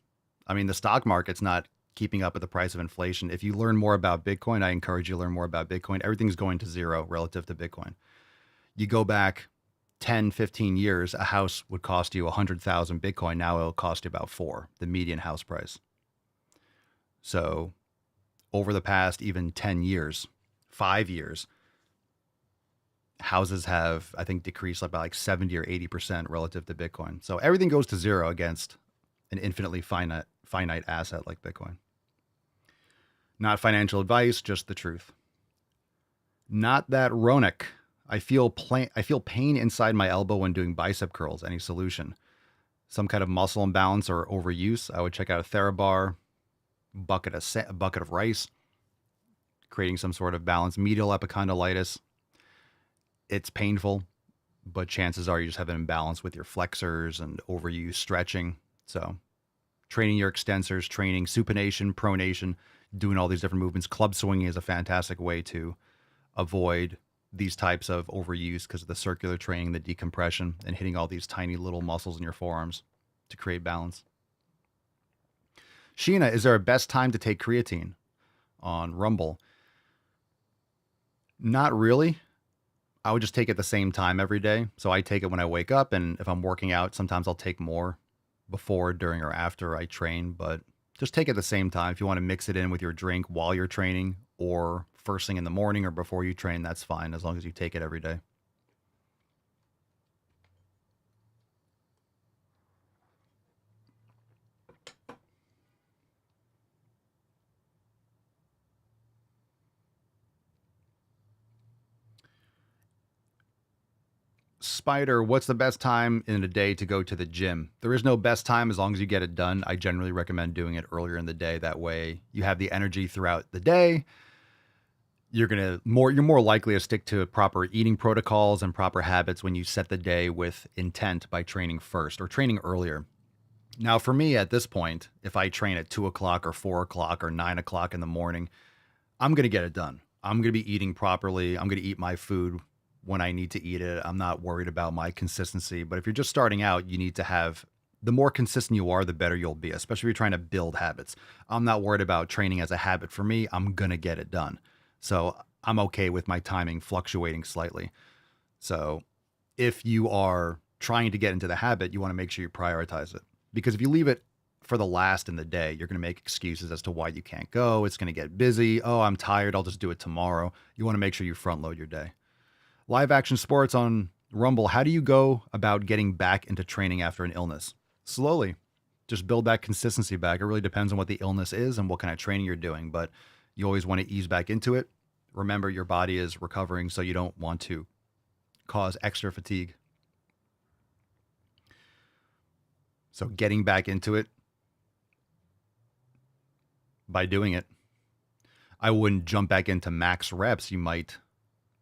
I mean, the stock market's not keeping up with the price of inflation. If you learn more about Bitcoin, I encourage you to learn more about Bitcoin. Everything's going to zero relative to Bitcoin. You go back 10, 15 years, a house would cost you 100,000 Bitcoin. Now it'll cost you about 4, the median house price. So over the past even 10 years, 5 years, houses have, I think, decreased by like 70 or 80% relative to Bitcoin. So everything goes to zero against an infinitely finite asset like Bitcoin. Not financial advice, just the truth. Not that Ronak. I feel pain inside my elbow when doing bicep curls. Any solution? Some kind of muscle imbalance or overuse? I would check out a TheraBar, bucket of rice, creating some sort of balance. Medial epicondylitis. It's painful, but chances are you just have an imbalance with your flexors and overuse stretching. So training your extensors, training supination, pronation, doing all these different movements. Club swinging is a fantastic way to avoid these types of overuse because of the circular training, the decompression, and hitting all these tiny little muscles in your forearms to create balance. Sheena, is there a best time to take creatine on Rumble? Not really. I would just take it the same time every day. So I take it when I wake up, and if I'm working out, sometimes I'll take more before, during, or after I train, but just take it at the same time. If you want to mix it in with your drink while you're training or first thing in the morning or before you train, that's fine as long as you take it every day. Spider, what's the best time in a day to go to the gym? There is no best time as long as you get it done. I generally recommend doing it earlier in the day. That way you have the energy throughout the day. You're more likely to stick to proper eating protocols and proper habits when you set the day with intent by training first or training earlier. Now, for me at this point, if I train at 2 o'clock or 4 o'clock or 9 o'clock in the morning, I'm going to get it done. I'm going to be eating properly. I'm going to eat my food when I need to eat it. I'm not worried about my consistency. But if you're just starting out, you need to have, the more consistent you are, the better you'll be, especially if you're trying to build habits. I'm not worried about training as a habit. For me, I'm going to get it done. So I'm okay with my timing fluctuating slightly. So if you are trying to get into the habit, you want to make sure you prioritize it. Because if you leave it for the last in the day, you're going to make excuses as to why you can't go. It's going to get busy. Oh, I'm tired. I'll just do it tomorrow. You want to make sure you front load your day. Live Action Sports on Rumble. How do you go about getting back into training after an illness? Slowly. Just build that consistency back. It really depends on what the illness is and what kind of training you're doing, but you always want to ease back into it. Remember, your body is recovering, so you don't want to cause extra fatigue. So getting back into it by doing it. I wouldn't jump back into max reps. You might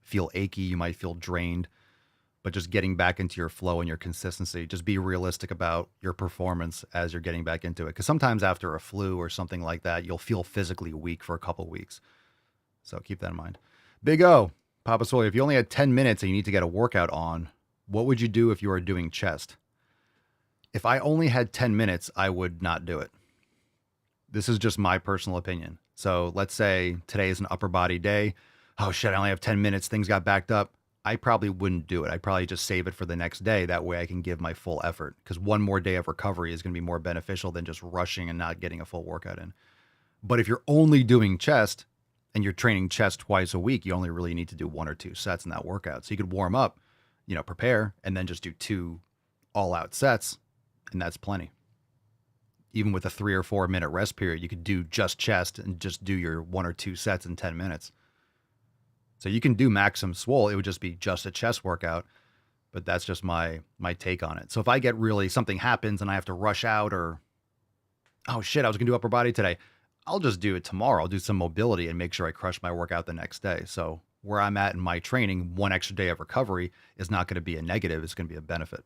feel achy, you might feel drained, but just getting back into your flow and your consistency, just be realistic about your performance as you're getting back into it. Because sometimes after a flu or something like that, you'll feel physically weak for a couple weeks. So keep that in mind. Big O, Papa Swole, if you only had 10 minutes and you need to get a workout on, what would you do if you were doing chest? If I only had 10 minutes, I would not do it. This is just my personal opinion. So let's say today is an upper body day. Oh shit, I only have 10 minutes. Things got backed up. I probably wouldn't do it. I'd probably just save it for the next day. That way I can give my full effort, because one more day of recovery is going to be more beneficial than just rushing and not getting a full workout in. But if you're only doing chest and you're training chest twice a week, you only really need to do 1 or 2 sets in that workout. So you could warm up, prepare, and then just do 2 all-out sets, and that's plenty. Even with a 3 or 4 minute rest period, you could do just chest and just do your 1 or 2 sets in 10 minutes. So you can do Maximum Swole. It would just be just a chest workout, but that's just my take on it. So if I get really, something happens and I have to rush out, or, oh shit, I was going to do upper body today, I'll just do it tomorrow. I'll do some mobility and make sure I crush my workout the next day. So where I'm at in my training, 1 extra day of recovery is not going to be a negative. It's going to be a benefit.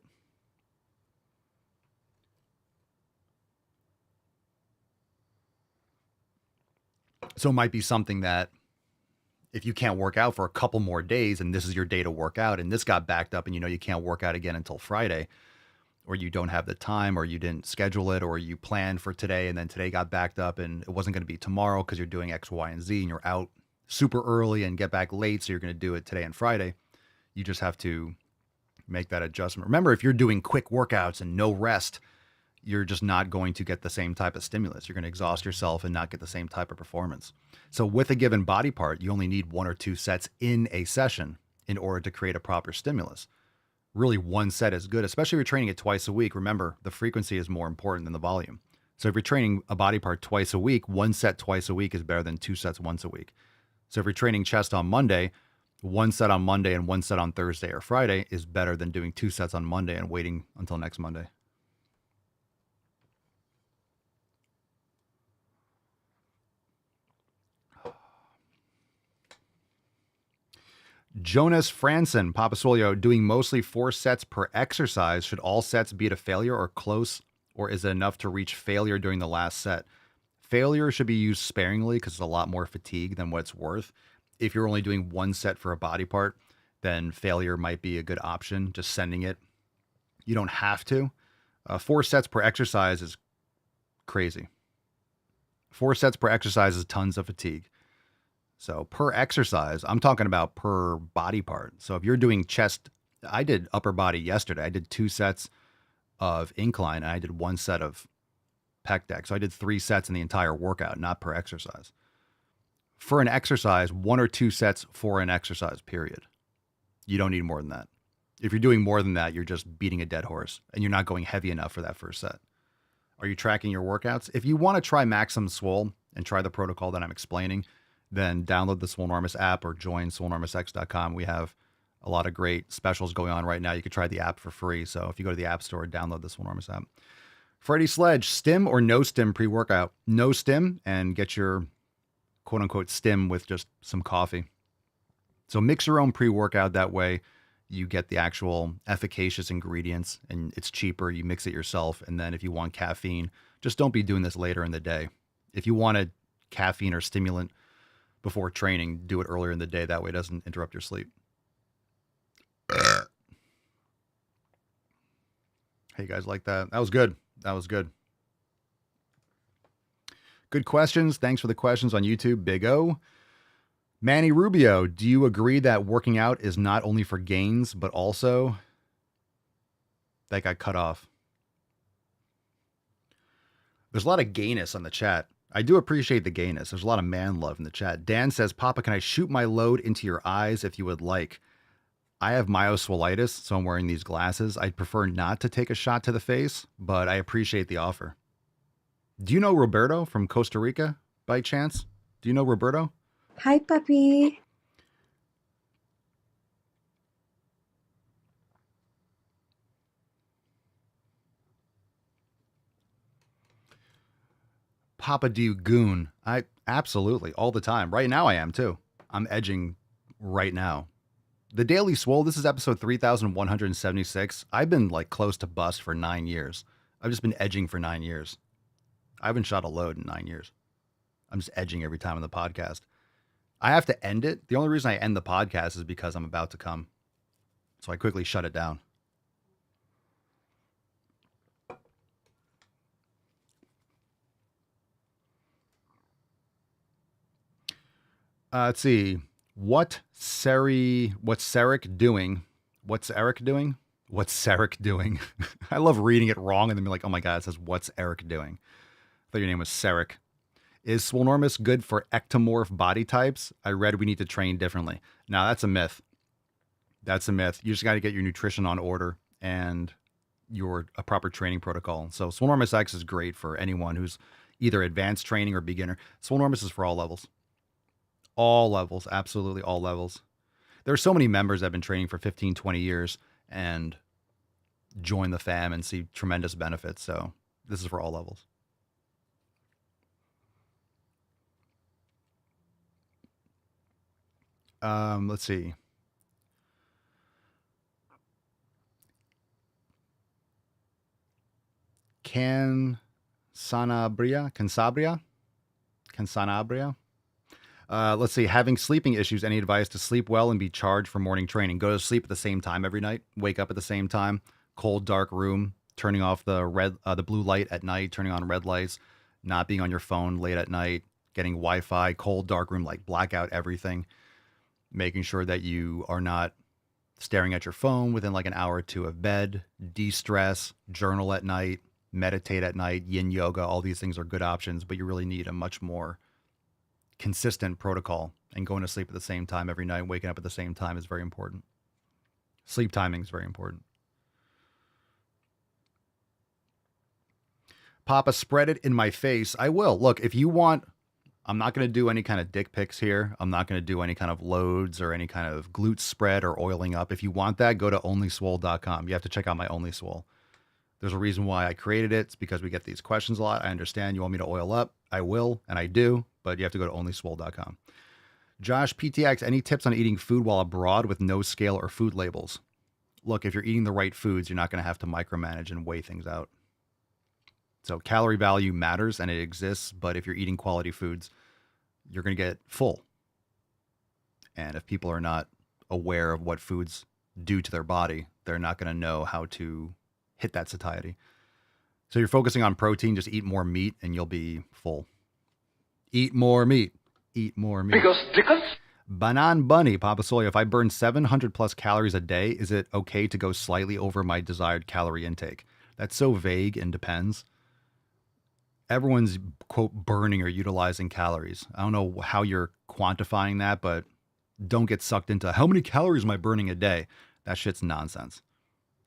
So it might be something that if you can't work out for a couple more days and this is your day to work out and this got backed up and you can't work out again until Friday, or you don't have the time, or you didn't schedule it, or you planned for today and then today got backed up and it wasn't going to be tomorrow because you're doing X, Y, and Z and you're out super early and get back late. So you're going to do it today and Friday. You just have to make that adjustment. Remember, if you're doing quick workouts and no rest, you're just not going to get the same type of stimulus. You're going to exhaust yourself and not get the same type of performance. So with a given body part, you only need 1 or 2 sets in a session in order to create a proper stimulus. Really, 1 set is good, especially if you're training it twice a week. Remember, the frequency is more important than the volume. So if you're training a body part twice a week, 1 set twice a week is better than 2 sets once a week. So if you're training chest on Monday, 1 set on Monday and 1 set on Thursday or Friday is better than doing 2 sets on Monday and waiting until next Monday. Jonas Franson, Papa Swole, doing mostly 4 sets per exercise. Should all sets be at a failure or close, or is it enough to reach failure during the last set? Failure should be used sparingly because it's a lot more fatigue than what it's worth. If you're only doing 1 set for a body part, then failure might be a good option, just sending it. You don't have to. 4 sets per exercise is crazy. 4 sets per exercise is tons of fatigue. So per exercise, I'm talking about per body part. So if you're doing chest, I did upper body yesterday. I did 2 sets of incline and I did 1 set of pec deck. So I did 3 sets in the entire workout, not per exercise. For an exercise, 1 or 2 sets for an exercise, period. You don't need more than that. If you're doing more than that, you're just beating a dead horse and you're not going heavy enough for that first set. Are you tracking your workouts? If you want to try Maximum Swole and try the protocol that I'm explaining, then download the Swolenormous app or join swolenormousx.com. We have a lot of great specials going on right now. You can try the app for free. So if you go to the App Store, download the Swolenormous app. Freddie Sledge, stim or no stim pre-workout? No stim, and get your quote unquote stim with just some coffee. So mix your own pre-workout. That way you get the actual efficacious ingredients and it's cheaper. You mix it yourself. And then if you want caffeine, just don't be doing this later in the day. If you wanted caffeine or stimulant before training, do it earlier in the day. That way it doesn't interrupt your sleep. Hey, you guys like that? That was good. That was good. Good questions. Thanks for the questions on YouTube. Big O. Manny Rubio, do you agree that working out is not only for gains, but also... That got cut off. There's a lot of gayness on the chat. I do appreciate the gayness. There's a lot of man love in the chat. Dan says, Papa, can I shoot my load into your eyes if you would like? I have myoswolitis, so I'm wearing these glasses. I'd prefer not to take a shot to the face, but I appreciate the offer. Do you know Roberto from Costa Rica by chance? Do you know Roberto? Hi, puppy. Papa Do Goon. Absolutely. All the time. Right now I am too. I'm edging right now. The Daily Swole, this is episode 3176. I've been like close to bust for 9 years. I've just been edging for 9 years. I haven't shot a load in 9 years. I'm just edging every time on the podcast. I have to end it. The only reason I end the podcast is because I'm about to come. So I quickly shut it down. Let's see. What's Eric doing? What's Eric doing? What's Eric doing? I love reading it wrong and then be like, oh my God, it says, what's Eric doing? I thought your name was Sarek. Is Swolenormous good for ectomorph body types? I read we need to train differently. Now, that's a myth. That's a myth. You just got to get your nutrition on order and a proper training protocol. So Swolenormous X is great for anyone who's either advanced training or beginner. Swolenormous is for all levels. All levels, absolutely all levels. There are so many members that have been training for 15, 20 years and join the fam and see tremendous benefits. So this is for all levels. Let's see. Cansanabria. Let's see. Having sleeping issues, any advice to sleep well and be charged for morning training? Go to sleep at the same time every night. Wake up at the same time. Cold, dark room. Turning off the blue light at night. Turning on red lights. Not being on your phone late at night. Getting Wi-Fi. Cold, dark room, like blackout everything. Making sure that you are not staring at your phone within like an hour or two of bed. De-stress. Journal at night. Meditate at night. Yin yoga. All these things are good options, but you really need a much more consistent protocol, and going to sleep at the same time every night, waking up at the same time is very important. Sleep timing is very important. Papa, spread it in my face. I will. Look, if you want, I'm not going to do any kind of dick pics here. I'm not going to do any kind of loads or any kind of glute spread or oiling up. If you want that, go to onlyswole.com. You have to check out my Only Swole. There's a reason why I created it. It's because we get these questions a lot. I understand you want me to oil up. I will, and I do, but you have to go to onlyswole.com. Josh, PTX, any tips on eating food while abroad with no scale or food labels? Look, if you're eating the right foods, you're not going to have to micromanage and weigh things out. So calorie value matters and it exists, but if you're eating quality foods, you're going to get full. And if people are not aware of what foods do to their body, they're not going to know how to hit that satiety. So you're focusing on protein, just eat more meat and you'll be full. Eat more meat. Eat more meat. Because Banan Bunny, Papa Soya, if I burn 700 plus calories a day, is it okay to go slightly over my desired calorie intake? That's so vague and depends. Everyone's, quote, burning or utilizing calories. I don't know how you're quantifying that, but don't get sucked into how many calories am I burning a day? That shit's nonsense.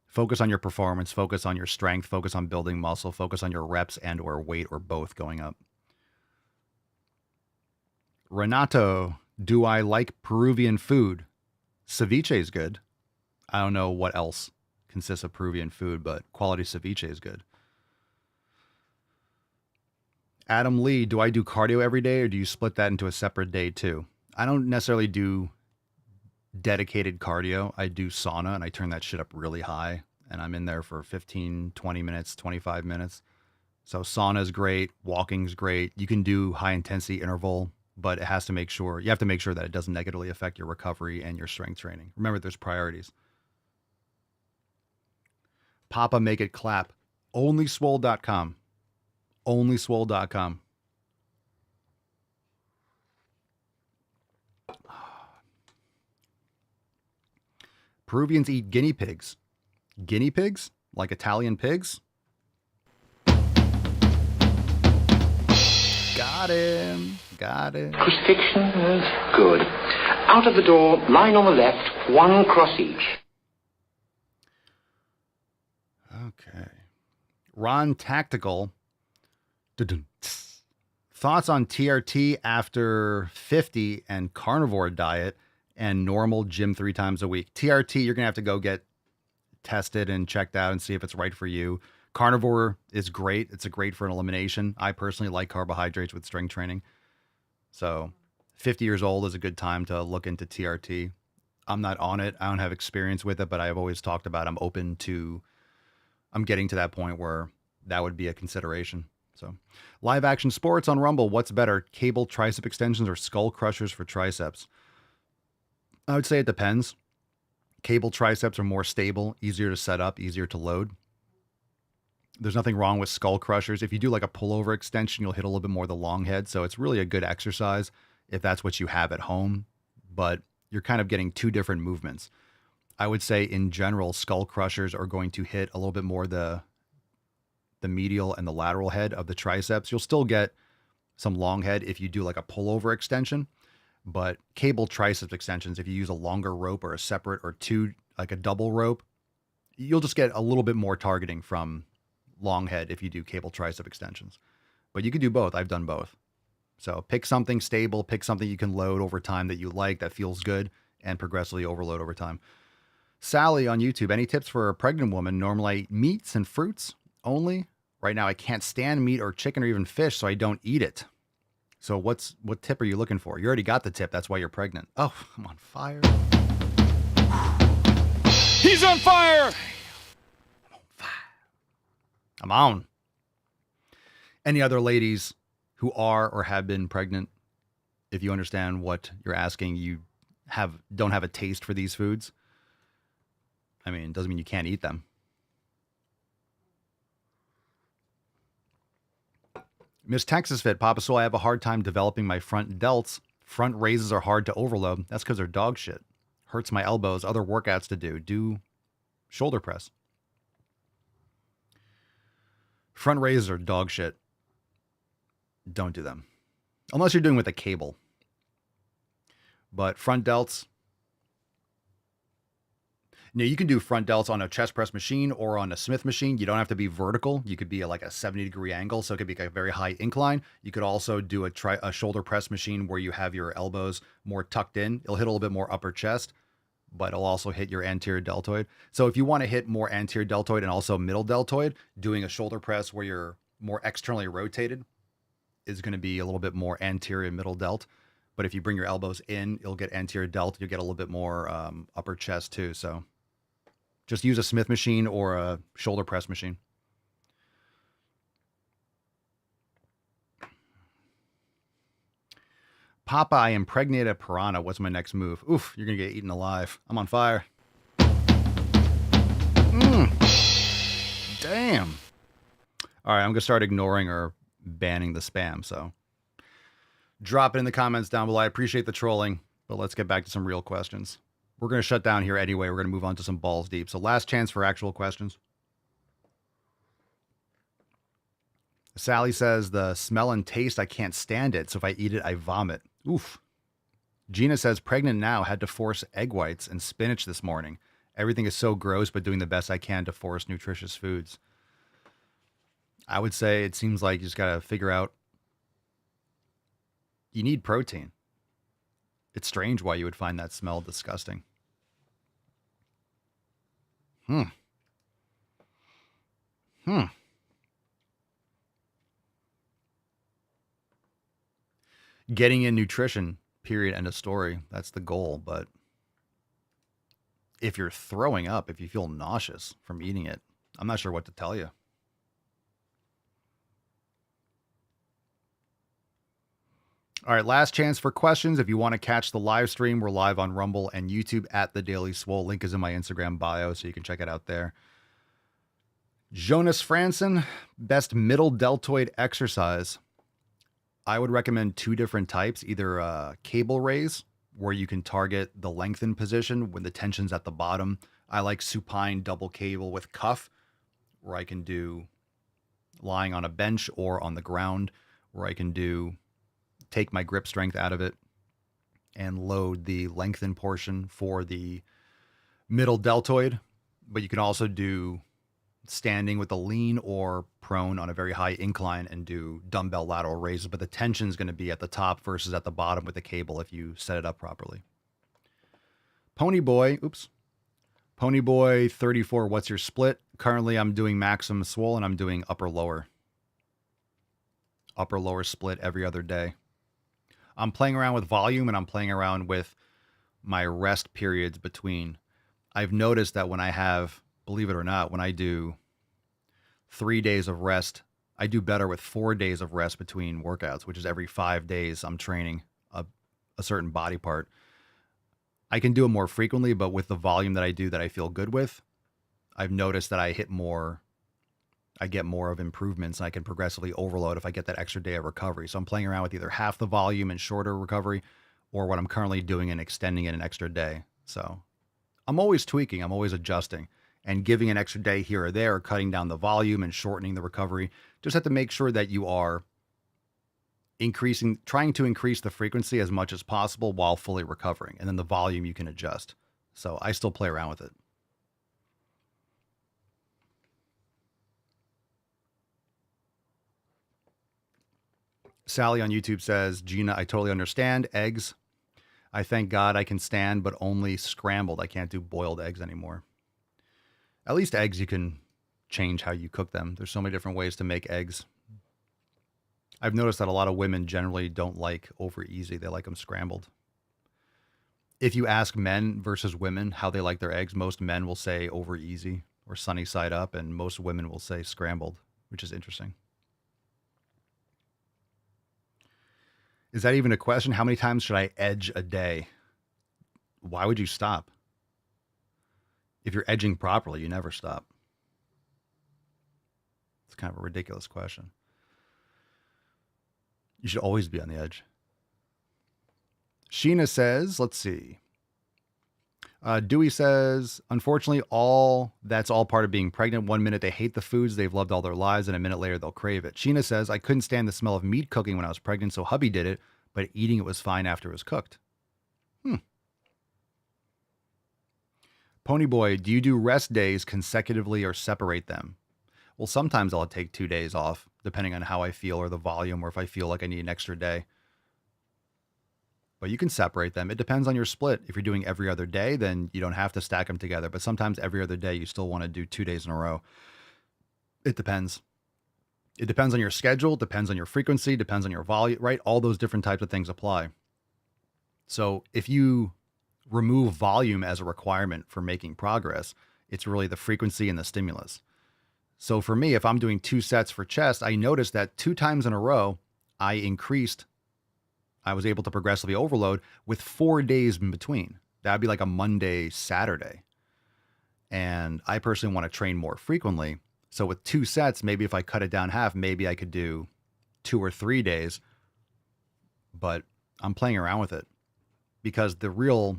Focus on your performance, focus on your strength, focus on building muscle, focus on your reps and or weight or both going up. Renato, do I like Peruvian food? Ceviche is good. I don't know what else consists of Peruvian food, but quality ceviche is good. Adam Lee, do I do cardio every day or do you split that into a separate day too? I don't necessarily do dedicated cardio. I do sauna and I turn that shit up really high and I'm in there for 15, 20 minutes, 25 minutes. So sauna is great. Walking is great. You can do high intensity interval, but you have to make sure that it doesn't negatively affect your recovery and your strength training. Remember, there's priorities. Papa, make it clap. Onlyswole.com. Onlyswole.com. Peruvians eat guinea pigs. Guinea pigs? Like Italian pigs? Got him. Got it. Crucifixion is good. Out of the door, line on the left, one cross each. Okay. Ron Tactical. Thoughts on TRT after 50 and carnivore diet and normal gym 3 times a week. TRT, you're going to have to go get tested and checked out and see if it's right for you. Carnivore is great. It's great for an elimination. I personally like carbohydrates with strength training. So 50 years old is a good time to look into TRT. I'm not on it. I don't have experience with it, but I've always talked about I'm getting to that point where that would be a consideration. So live action sports on Rumble. What's better, cable tricep extensions or skull crushers for triceps? I would say it depends. Cable triceps are more stable, easier to set up, easier to load. There's nothing wrong with skull crushers. If you do like a pullover extension, you'll hit a little bit more of the long head. So it's really a good exercise if that's what you have at home, but you're kind of getting two different movements. I would say in general, skull crushers are going to hit a little bit more the medial and the lateral head of the triceps. You'll still get some long head if you do like a pullover extension, but cable triceps extensions, if you use a longer rope or a separate or two, like a double rope, you'll just get a little bit more targeting from long head if you do cable tricep extensions. But you could do both. I've done both. So pick something stable, pick something you can load over time that you like, that feels good, and progressively overload over time. Sally on YouTube, any tips for a pregnant woman? Normally I eat meats and fruits only. Right now I can't stand meat or chicken or even fish, so I don't eat it. So what tip are you looking for? You already got the tip. That's why you're pregnant. Oh, I'm on fire. He's on fire! I'm on. Any other ladies who are or have been pregnant, if you understand what you're asking, you don't have a taste for these foods? I mean, it doesn't mean you can't eat them. Miss Texas Fit, Papa Soul, I have a hard time developing my front delts. Front raises are hard to overload. That's because they're dog shit. Hurts my elbows. Other workouts to do. Do shoulder press. Front raises are dog shit. Don't do them. Unless you're doing with a cable. But front delts. Now, you can do front delts on a chest press machine or on a Smith machine. You don't have to be vertical. You could be at like a 70-degree angle, so it could be like a very high incline. You could also do a shoulder press machine where you have your elbows more tucked in. It'll hit a little bit more upper chest, but it'll also hit your anterior deltoid. So if you want to hit more anterior deltoid and also middle deltoid, doing a shoulder press where you're more externally rotated is going to be a little bit more anterior middle delt. But if you bring your elbows in, you'll get anterior delt. You'll get a little bit more upper chest too. So just use a Smith machine or a shoulder press machine. Papa, I impregnated a piranha. What's my next move? Oof, you're going to get eaten alive. I'm on fire. Damn. All right, I'm going to start ignoring or banning the spam. So drop it in the comments down below. I appreciate the trolling, but let's get back to some real questions. We're going to shut down here anyway. We're going to move on to some balls deep. So last chance for actual questions. Sally says, the smell and taste, I can't stand it. So if I eat it, I vomit. Oof. Gina says, pregnant now, had to force egg whites and spinach this morning. Everything is so gross, but doing the best I can to force nutritious foods. I would say it seems like you just got to figure out you need protein. It's strange why you would find that smell disgusting. Getting in nutrition, period, end of story. That's the goal. But if you're throwing up, if you feel nauseous from eating it, I'm not sure what to tell you. All right, last chance for questions. If you want to catch the live stream, we're live on Rumble and YouTube at The Daily Swole. Link is in my Instagram bio, so you can check it out there. Jonas Franson, best middle deltoid exercise. I would recommend two different types, either a cable raise, where you can target the lengthened position when the tension's at the bottom. I like supine double cable with cuff, where I can do lying on a bench or on the ground, where I can take my grip strength out of it and load the lengthened portion for the middle deltoid. But you can also do standing with a lean or prone on a very high incline and do dumbbell lateral raises. But the tension is going to be at the top versus at the bottom with the cable if you set it up properly. Ponyboy 34, what's your split? Currently, I'm doing maximum swole and I'm doing upper lower split every other day. I'm playing around with volume and I'm playing around with my rest periods between. I've noticed that when I have, believe it or not, when I do 3 days of rest, I do better with 4 days of rest between workouts, which is every 5 days I'm training a certain body part. I can do it more frequently, but with the volume that I do that I feel good with, I've noticed that I get more of improvements and I can progressively overload if I get that extra day of recovery. So I'm playing around with either half the volume and shorter recovery or what I'm currently doing and extending it an extra day. So I'm always tweaking, I'm always adjusting and giving an extra day here or there, cutting down the volume and shortening the recovery. Just have to make sure that you are trying to increase the frequency as much as possible while fully recovering. And then the volume you can adjust. So I still play around with it. Sally on YouTube says, Gina, I totally understand. Eggs, I thank God I can stand, but only scrambled. I can't do boiled eggs anymore. At least eggs, you can change how you cook them. There's so many different ways to make eggs. I've noticed that a lot of women generally don't like over easy. They like them scrambled. If you ask men versus women how they like their eggs, most men will say over easy or sunny side up, and most women will say scrambled, which is interesting. Is that even a question? How many times should I edge a day? Why would you stop? If you're edging properly, you never stop. It's kind of a ridiculous question. You should always be on the edge. Sheena says, let's see. Dewey says, unfortunately, that's all part of being pregnant. 1 minute they hate the foods they've loved all their lives, and a minute later they'll crave it. Sheena says, I couldn't stand the smell of meat cooking when I was pregnant, so hubby did it, but eating it was fine after it was cooked. Ponyboy, do you do rest days consecutively or separate them? Well, sometimes I'll take 2 days off, depending on how I feel or the volume, or if I feel like I need an extra day. But you can separate them. It depends on your split. If you're doing every other day, then you don't have to stack them together. But sometimes every other day, you still want to do 2 days in a row. It depends. It depends on your schedule, depends on your frequency, depends on your volume, right? All those different types of things apply. So if you remove volume as a requirement for making progress, it's really the frequency and the stimulus. So for me, if I'm doing 2 sets for chest, I noticed that 2 times in a row, I was able to progressively overload with 4 days in between. That'd be like a Monday, Saturday. And I personally want to train more frequently. So with 2 sets, maybe if I cut it down half, maybe I could do 2 or 3 days. But I'm playing around with it because the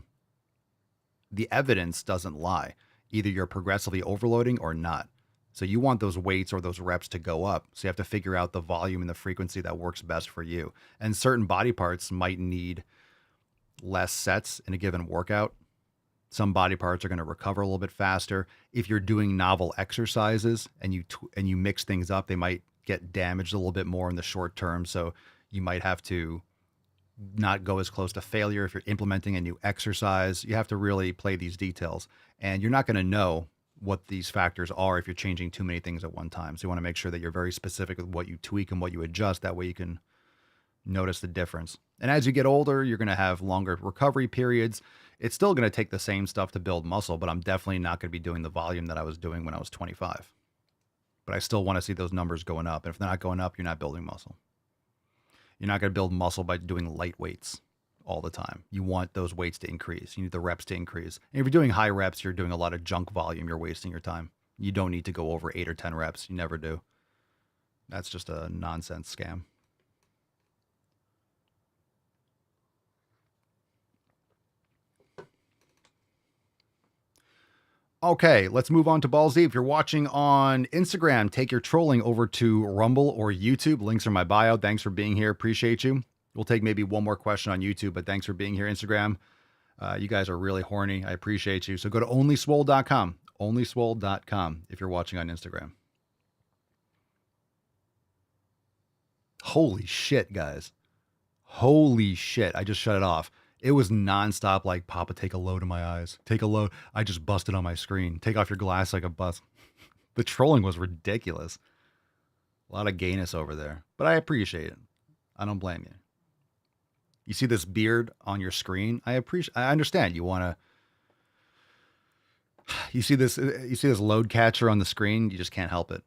evidence doesn't lie. Either you're progressively overloading or not. So you want those weights or those reps to go up. So you have to figure out the volume and the frequency that works best for you. And certain body parts might need less sets in a given workout. Some body parts are going to recover a little bit faster. If you're doing novel exercises and you mix things up, they might get damaged a little bit more in the short term. So you might have to not go as close to failure if you're implementing a new exercise. You have to really play these details. And you're not going to know what these factors are if you're changing too many things at one time. So you want to make sure that you're very specific with what you tweak and what you adjust. That way you can notice the difference. And as you get older, you're going to have longer recovery periods. It's still going to take the same stuff to build muscle, but I'm definitely not going to be doing the volume that I was doing when I was 25. But I still want to see those numbers going up. And if they're not going up, you're not building muscle. You're not going to build muscle by doing light weights all the time. You want those weights to increase. You need the reps to increase. And if you're doing high reps, you're doing a lot of junk volume. You're wasting your time. You don't need to go over 8 or 10 reps. You never do. That's just a nonsense scam. Okay, let's move on to Ball Z. If you're watching on Instagram, take your trolling over to Rumble or YouTube. Links are in my bio. Thanks for being here. Appreciate you. We'll take maybe one more question on YouTube, but thanks for being here. Instagram, you guys are really horny. I appreciate you. So go to onlyswole.com, onlyswole.com if you're watching on Instagram. Holy shit, guys. Holy shit. I just shut it off. It was nonstop like, Papa, take a load in my eyes. Take a load. I just busted on my screen. Take off your glass like a bus. The trolling was ridiculous. A lot of gayness over there, but I appreciate it. I don't blame you. You see this beard on your screen. I understand you want to. You see this load catcher on the screen. You just can't help it.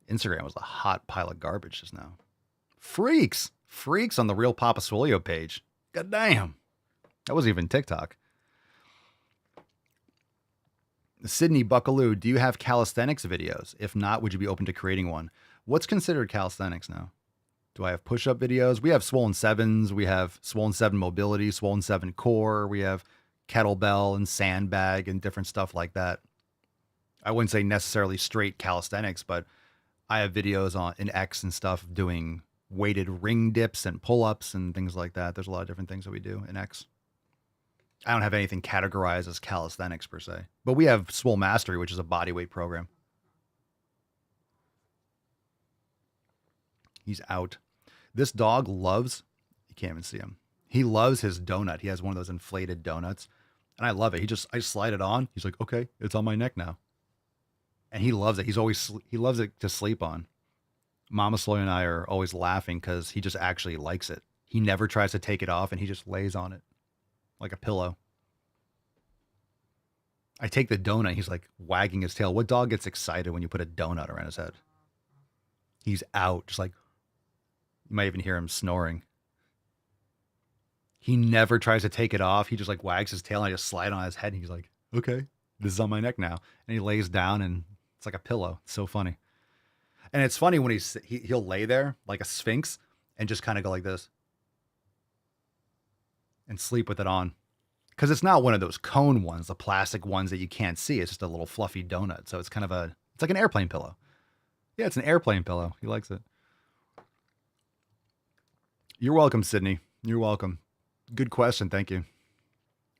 Instagram was a hot pile of garbage just now. Freaks on the Real Papa Swolio page. God damn. That wasn't even TikTok. Sydney Buckaloo, do you have calisthenics videos? If not, would you be open to creating one? What's considered calisthenics now? Do I have push-up videos? We have Swollen 7s. We have Swollen 7 mobility, Swollen 7 core. We have kettlebell and sandbag and different stuff like that. I wouldn't say necessarily straight calisthenics, but I have videos in X and stuff doing weighted ring dips and pull-ups and things like that. There's a lot of different things that we do in X. I don't have anything categorized as calisthenics per se, but we have Swole Mastery, which is a bodyweight program. He's out. This dog loves, you can't even see him. He loves his donut. He has one of those inflated donuts and I love it. I slide it on. He's like, okay, it's on my neck now. And he loves it. He loves it to sleep on. Mama Sloy and I are always laughing because he just actually likes it. He never tries to take it off and he just lays on it like a pillow. I take the donut. He's like wagging his tail. What dog gets excited when you put a donut around his head? He's out. Just like, you might even hear him snoring. He never tries to take it off. He just like wags his tail and I just slide on his head. And he's like, okay, this is on my neck now. And he lays down and it's like a pillow. It's so funny. And it's funny when he'll lay there like a sphinx and just kind of go like this and sleep with it on. Because it's not one of those cone ones, the plastic ones that you can't see. It's just a little fluffy donut. So it's kind of it's like an airplane pillow. Yeah, it's an airplane pillow. He likes it. You're welcome, Sydney. You're welcome. Good question. Thank you.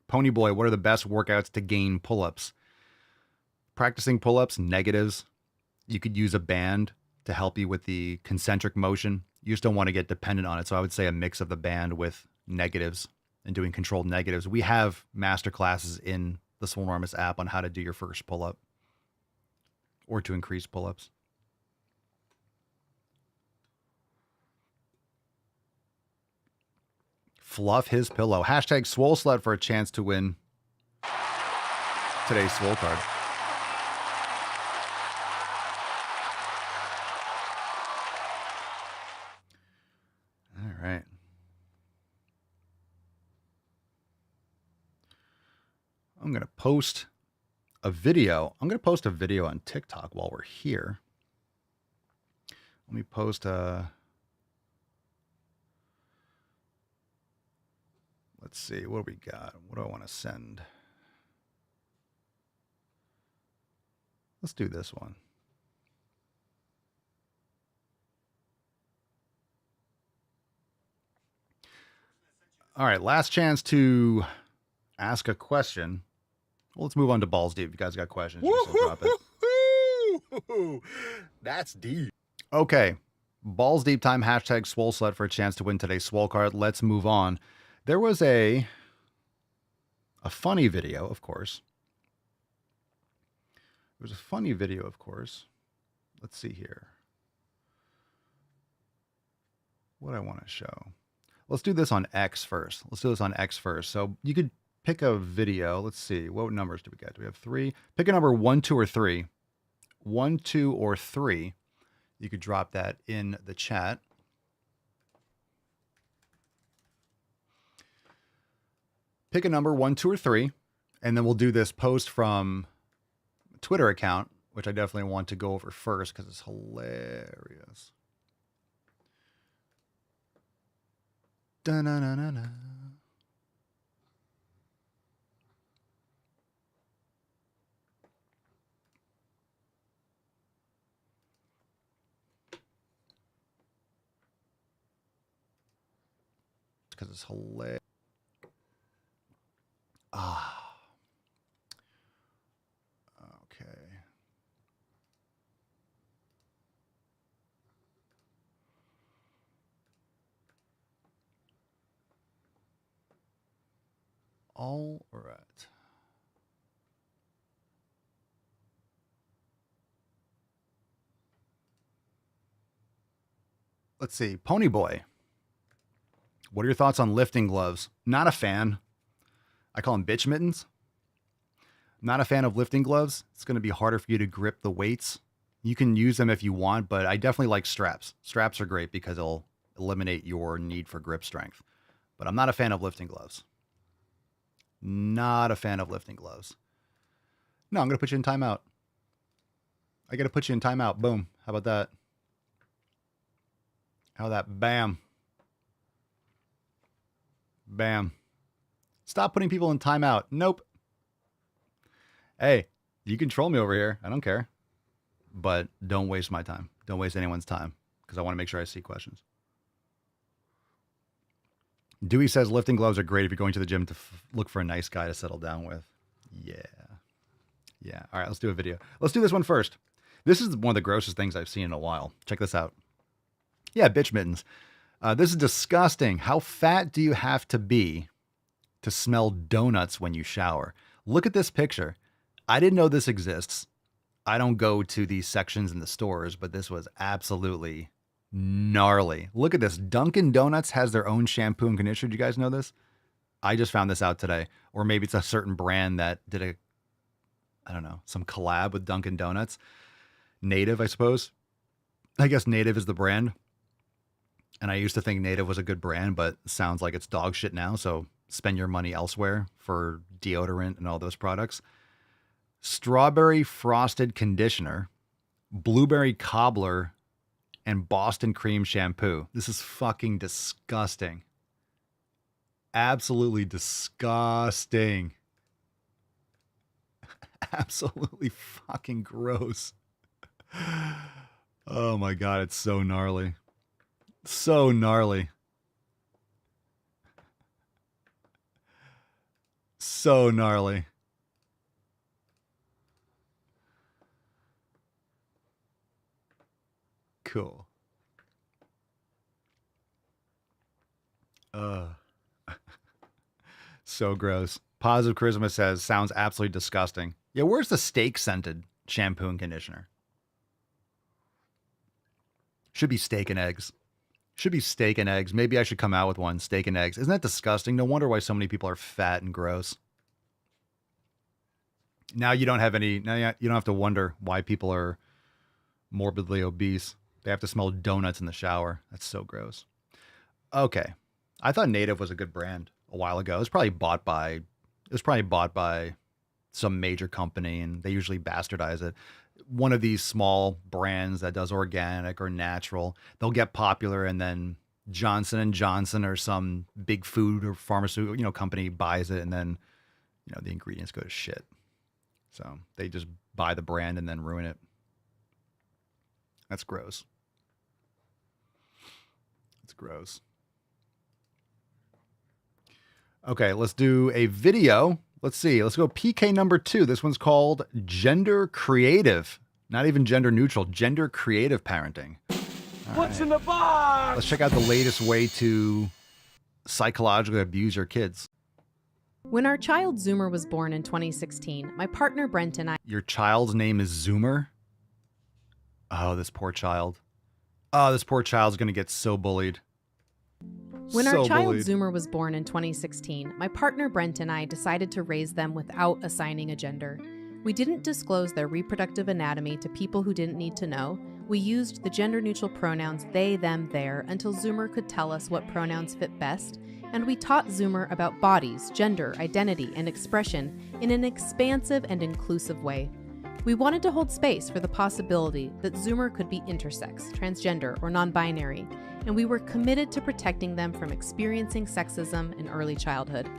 Pony Boy, what are the best workouts to gain pull-ups? Practicing pull-ups, negatives. You could use a band to help you with the concentric motion. You just don't want to get dependent on it. So I would say a mix of the band with negatives and doing controlled negatives. We have master classes in the Swolenormous app on how to do your first pull-up or to increase pull-ups. Fluff his pillow. Hashtag Swole Slut for a chance to win today's Swole card. All right. I'm going to post a video. I'm going to post a video on TikTok while we're here. Let me post let's see, what do we got? What do I want to send? Let's do this one. All right, last chance to ask a question. Well, let's move on to Balls Deep. If you guys got questions, you can still drop it. That's deep. Okay, Balls Deep time, hashtag Swole Slut for a chance to win today's Swole card. Let's move on. There was a funny video, of course. It was a funny video, of course. Let's see here. What I want to show. Let's do this on X first. So you could pick a video. Let's see. What numbers do we get? Do we have 3? Pick a number 1, 2, or 3. 1, 2, or 3. You could drop that in the chat. Pick a number 1, 2, or 3. And then we'll do this post from a Twitter account, which I definitely want to go over first because it's hilarious. Da-na-na-na-na. Because it's hilarious. Okay. All right. Let's see. Pony Boy. What are your thoughts on lifting gloves? Not a fan. I call them bitch mittens. Not a fan of lifting gloves. It's going to be harder for you to grip the weights. You can use them if you want, but I definitely like straps. Straps are great because it'll eliminate your need for grip strength. But I'm not a fan of lifting gloves. Not a fan of lifting gloves. No, I'm going to put you in timeout. I got to put you in timeout. Boom. How about that? How that? Bam. Bam. Stop putting people in timeout. Nope. Hey, you can troll me over here. I don't care. But don't waste my time. Don't waste anyone's time because I want to make sure I see questions. Dewey says lifting gloves are great if you're going to the gym to look for a nice guy to settle down with. Yeah. Yeah. All right, let's do a video. Let's do this one first. This is one of the grossest things I've seen in a while. Check this out. Yeah, bitch mittens. This is disgusting. How fat do you have to be to smell donuts when you shower? Look at this picture. I didn't know this exists. I don't go to these sections in the stores, but this was absolutely gnarly. Look at this. Dunkin' Donuts has their own shampoo and conditioner. Do you guys know this? I just found this out today. Or maybe it's a certain brand that did some collab with Dunkin' Donuts. Native, I suppose. I guess Native is the brand. And I used to think Native was a good brand, but it sounds like it's dog shit now. So spend your money elsewhere for deodorant and all those products. Strawberry frosted conditioner, blueberry cobbler, and Boston cream shampoo. This is fucking disgusting. Absolutely disgusting. Absolutely fucking gross. Oh my God, it's so gnarly. So gnarly. So gnarly. Cool. So gross. Positive Charisma says, sounds absolutely disgusting. Yeah, where's the steak scented shampoo and conditioner? Should be steak and eggs. Should be steak and eggs. Maybe I should come out with one. Steak and eggs. Isn't that disgusting? No wonder why so many people are fat and gross. Now you don't have any. Now you don't have to wonder why people are morbidly obese. They have to smell donuts in the shower. That's so gross. Okay, I thought Native was a good brand a while ago. It was probably bought by some major company, and they usually bastardize it. One of these small brands that does organic or natural, they'll get popular, and then Johnson and Johnson or some big food or pharmaceutical, company buys it, and then, the ingredients go to shit. So they just buy the brand and then ruin it. That's gross. It's gross. Okay, let's do a video. Let's see. Let's go PK number 2. This one's called Gender Creative. Not even gender neutral, gender creative parenting. What's in the box? Let's check out the latest way to psychologically abuse your kids. When our child Zoomer was born in 2016, my partner Brent and I... Your child's name is Zoomer? Oh, this poor child. Oh, this poor child's going to get so bullied. When So our child bullied. Zoomer was born in 2016, my partner Brent and I decided to raise them without assigning a gender. We didn't disclose their reproductive anatomy to people who didn't need to know. We used the gender-neutral pronouns they, them, their until Zoomer could tell us what pronouns fit best, and we taught Zoomer about bodies, gender, identity, and expression in an expansive and inclusive way. We wanted to hold space for the possibility that Zoomer could be intersex, transgender, or non-binary, and we were committed to protecting them from experiencing sexism in early childhood.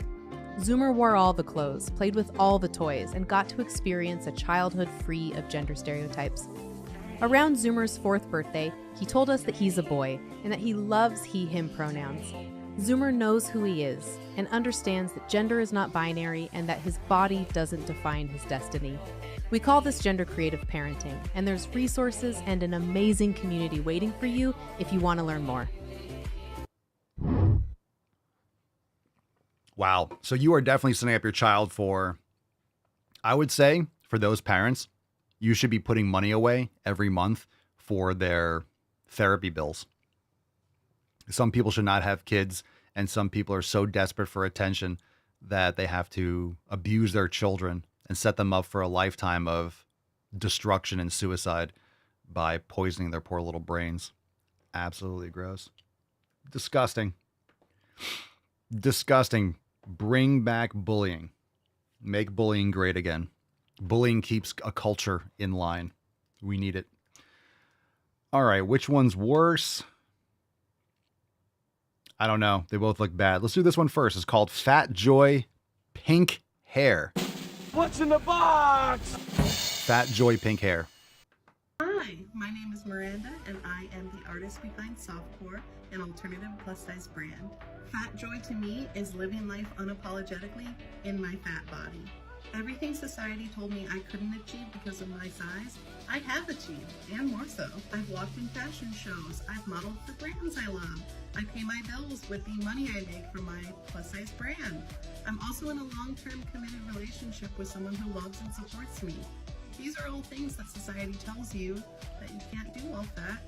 Zoomer wore all the clothes, played with all the toys, and got to experience a childhood free of gender stereotypes. Around Zoomer's 4th birthday, he told us that he's a boy and that he loves he/him pronouns. Zoomer knows who he is and understands that gender is not binary and that his body doesn't define his destiny. We call this gender creative parenting, and there's resources and an amazing community waiting for you if you want to learn more. Wow. So you are definitely setting up your child for, I would say, for those parents, you should be putting money away every month for their therapy bills. Some people should not have kids And some people are so desperate for attention that they have to abuse their children and set them up for a lifetime of destruction and suicide by poisoning their poor little brains. Absolutely gross. Disgusting. Disgusting. Bring back bullying. Make bullying great again. Bullying keeps a culture in line. We need it. All right, which one's worse? I don't know. They both look bad. Let's do this one first. It's called Fat Joy Pink Hair. What's in the box? Fat Joy Pink Hair. Hi, my name is Miranda, and I am the artist behind Softcore, an alternative plus-size brand. Fat Joy to me is living life unapologetically in my fat body. Everything society told me I couldn't achieve because of my size, I have achieved, and more so. I've walked in fashion shows, I've modeled for brands I love, I pay my bills with the money I make from my plus-size brand. I'm also in a long-term committed relationship with someone who loves and supports me. These are all things that society tells you that you can't do all fat,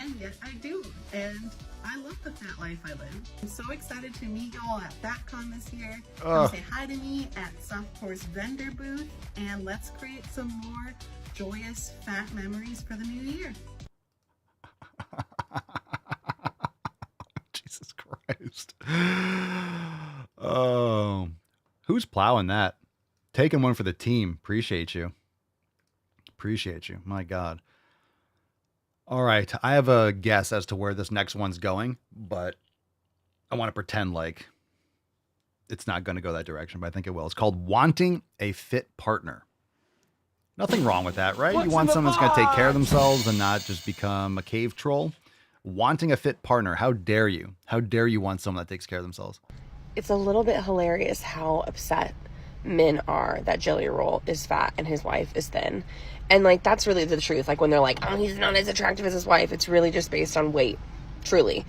and yet I do, and I love the fat life I live. I'm so excited to meet y'all at FatCon this year. Come say hi to me at Softcore's vendor booth, and let's create some more joyous fat memories for the new year. Jesus Christ. Oh, who's plowing that? Taking one for the team. Appreciate you. Appreciate you. My God. All right. I have a guess as to where this next one's going, but I want to pretend like it's not going to go that direction, but I think it will. It's called Wanting a Fit Partner. Nothing wrong with that, right? You want someone that's going to take care of themselves and not just become a cave troll. Wanting a fit partner. How dare you? How dare you want someone that takes care of themselves? It's a little bit hilarious how upset men are that Jelly Roll is fat and his wife is thin. And like, that's really the truth. Like when they're like, oh, he's not as attractive as his wife. It's really just based on weight. Truly.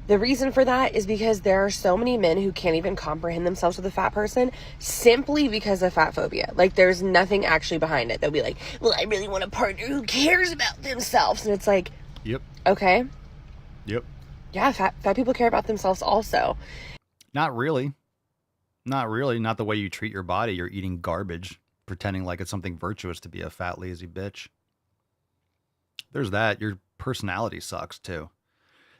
The reason for that is because there are so many men who can't even comprehend themselves with a fat person simply because of fat phobia. Like there's nothing actually behind it. They'll be like, well, I really want a partner who cares about themselves. And it's like, yep. Okay. Yep. Yeah, fat people care about themselves also. Not really. Not really. Not the way you treat your body. You're eating garbage, pretending like it's something virtuous to be a fat, lazy bitch. There's that. Your personality sucks too.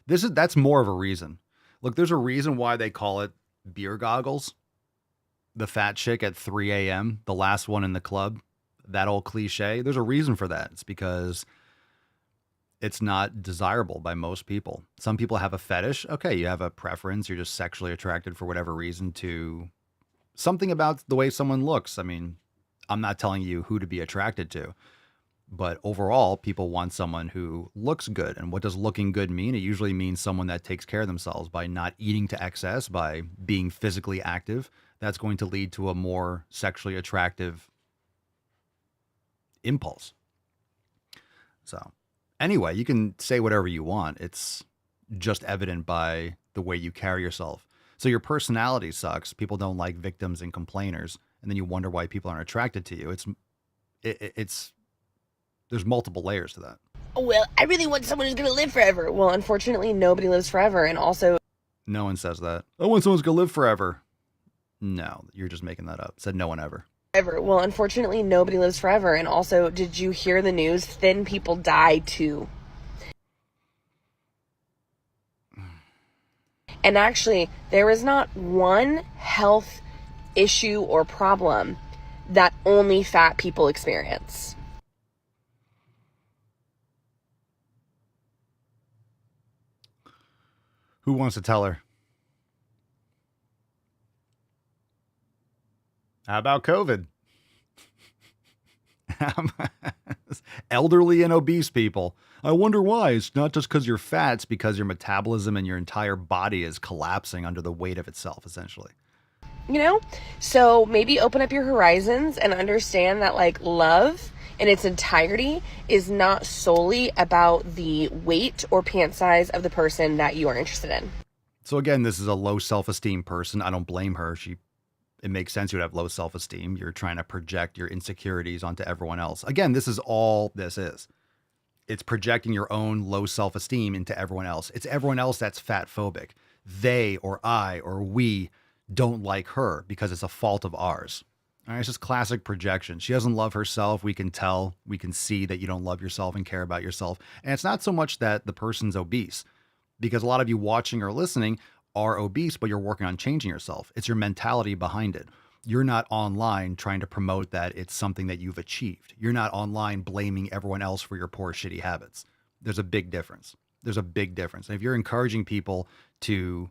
That's more of a reason. Look, there's a reason why they call it beer goggles. The fat chick at 3 a.m., the last one in the club, that old cliche. There's a reason for that. It's because it's not desirable by most people. Some people have a fetish. Okay, you have a preference. You're just sexually attracted for whatever reason to something about the way someone looks. I mean, I'm not telling you who to be attracted to, but overall, people want someone who looks good. And what does looking good mean? It usually means someone that takes care of themselves by not eating to excess, by being physically active. That's going to lead to a more sexually attractive impulse. So anyway, you can say whatever you want. It's just evident by the way you carry yourself. So your personality sucks. People don't like victims and complainers. And then you wonder why people aren't attracted to you. It's there's multiple layers to that. Well, I really want someone who's going to live forever. Well, unfortunately, nobody lives forever. And also, no one says that. I want someone who's going to live forever. No, you're just making that up. Said no one ever. Ever. Well, unfortunately, nobody lives forever. And also, did you hear the news? Thin people die too. And actually, there is not one health issue or problem that only fat people experience. Who wants to tell her? How about COVID? Elderly and obese people. I wonder why. It's not just because you're fat, it's because your metabolism and your entire body is collapsing under the weight of itself, essentially. You know? So maybe open up your horizons and understand that, like, love in its entirety is not solely about the weight or pant size of the person that you are interested in. So again, this is a low self-esteem person. I don't blame her. It makes sense you would have low self-esteem. You're trying to project your insecurities onto everyone else. Again, this is all this is. It's projecting your own low self-esteem into everyone else. It's everyone else that's fat phobic. they or I or we don't like her because it's a fault of ours. All right, it's just classic projection. She doesn't love herself. We can tell, we can see that you don't love yourself and care about yourself. And it's not so much that the person's obese, because a lot of you watching or listening are obese, but you're working on changing yourself. It's your mentality behind it. You're not online trying to promote that it's something that you've achieved. You're not online blaming everyone else for your poor, shitty habits. There's a big difference. There's a big difference. And if you're encouraging people to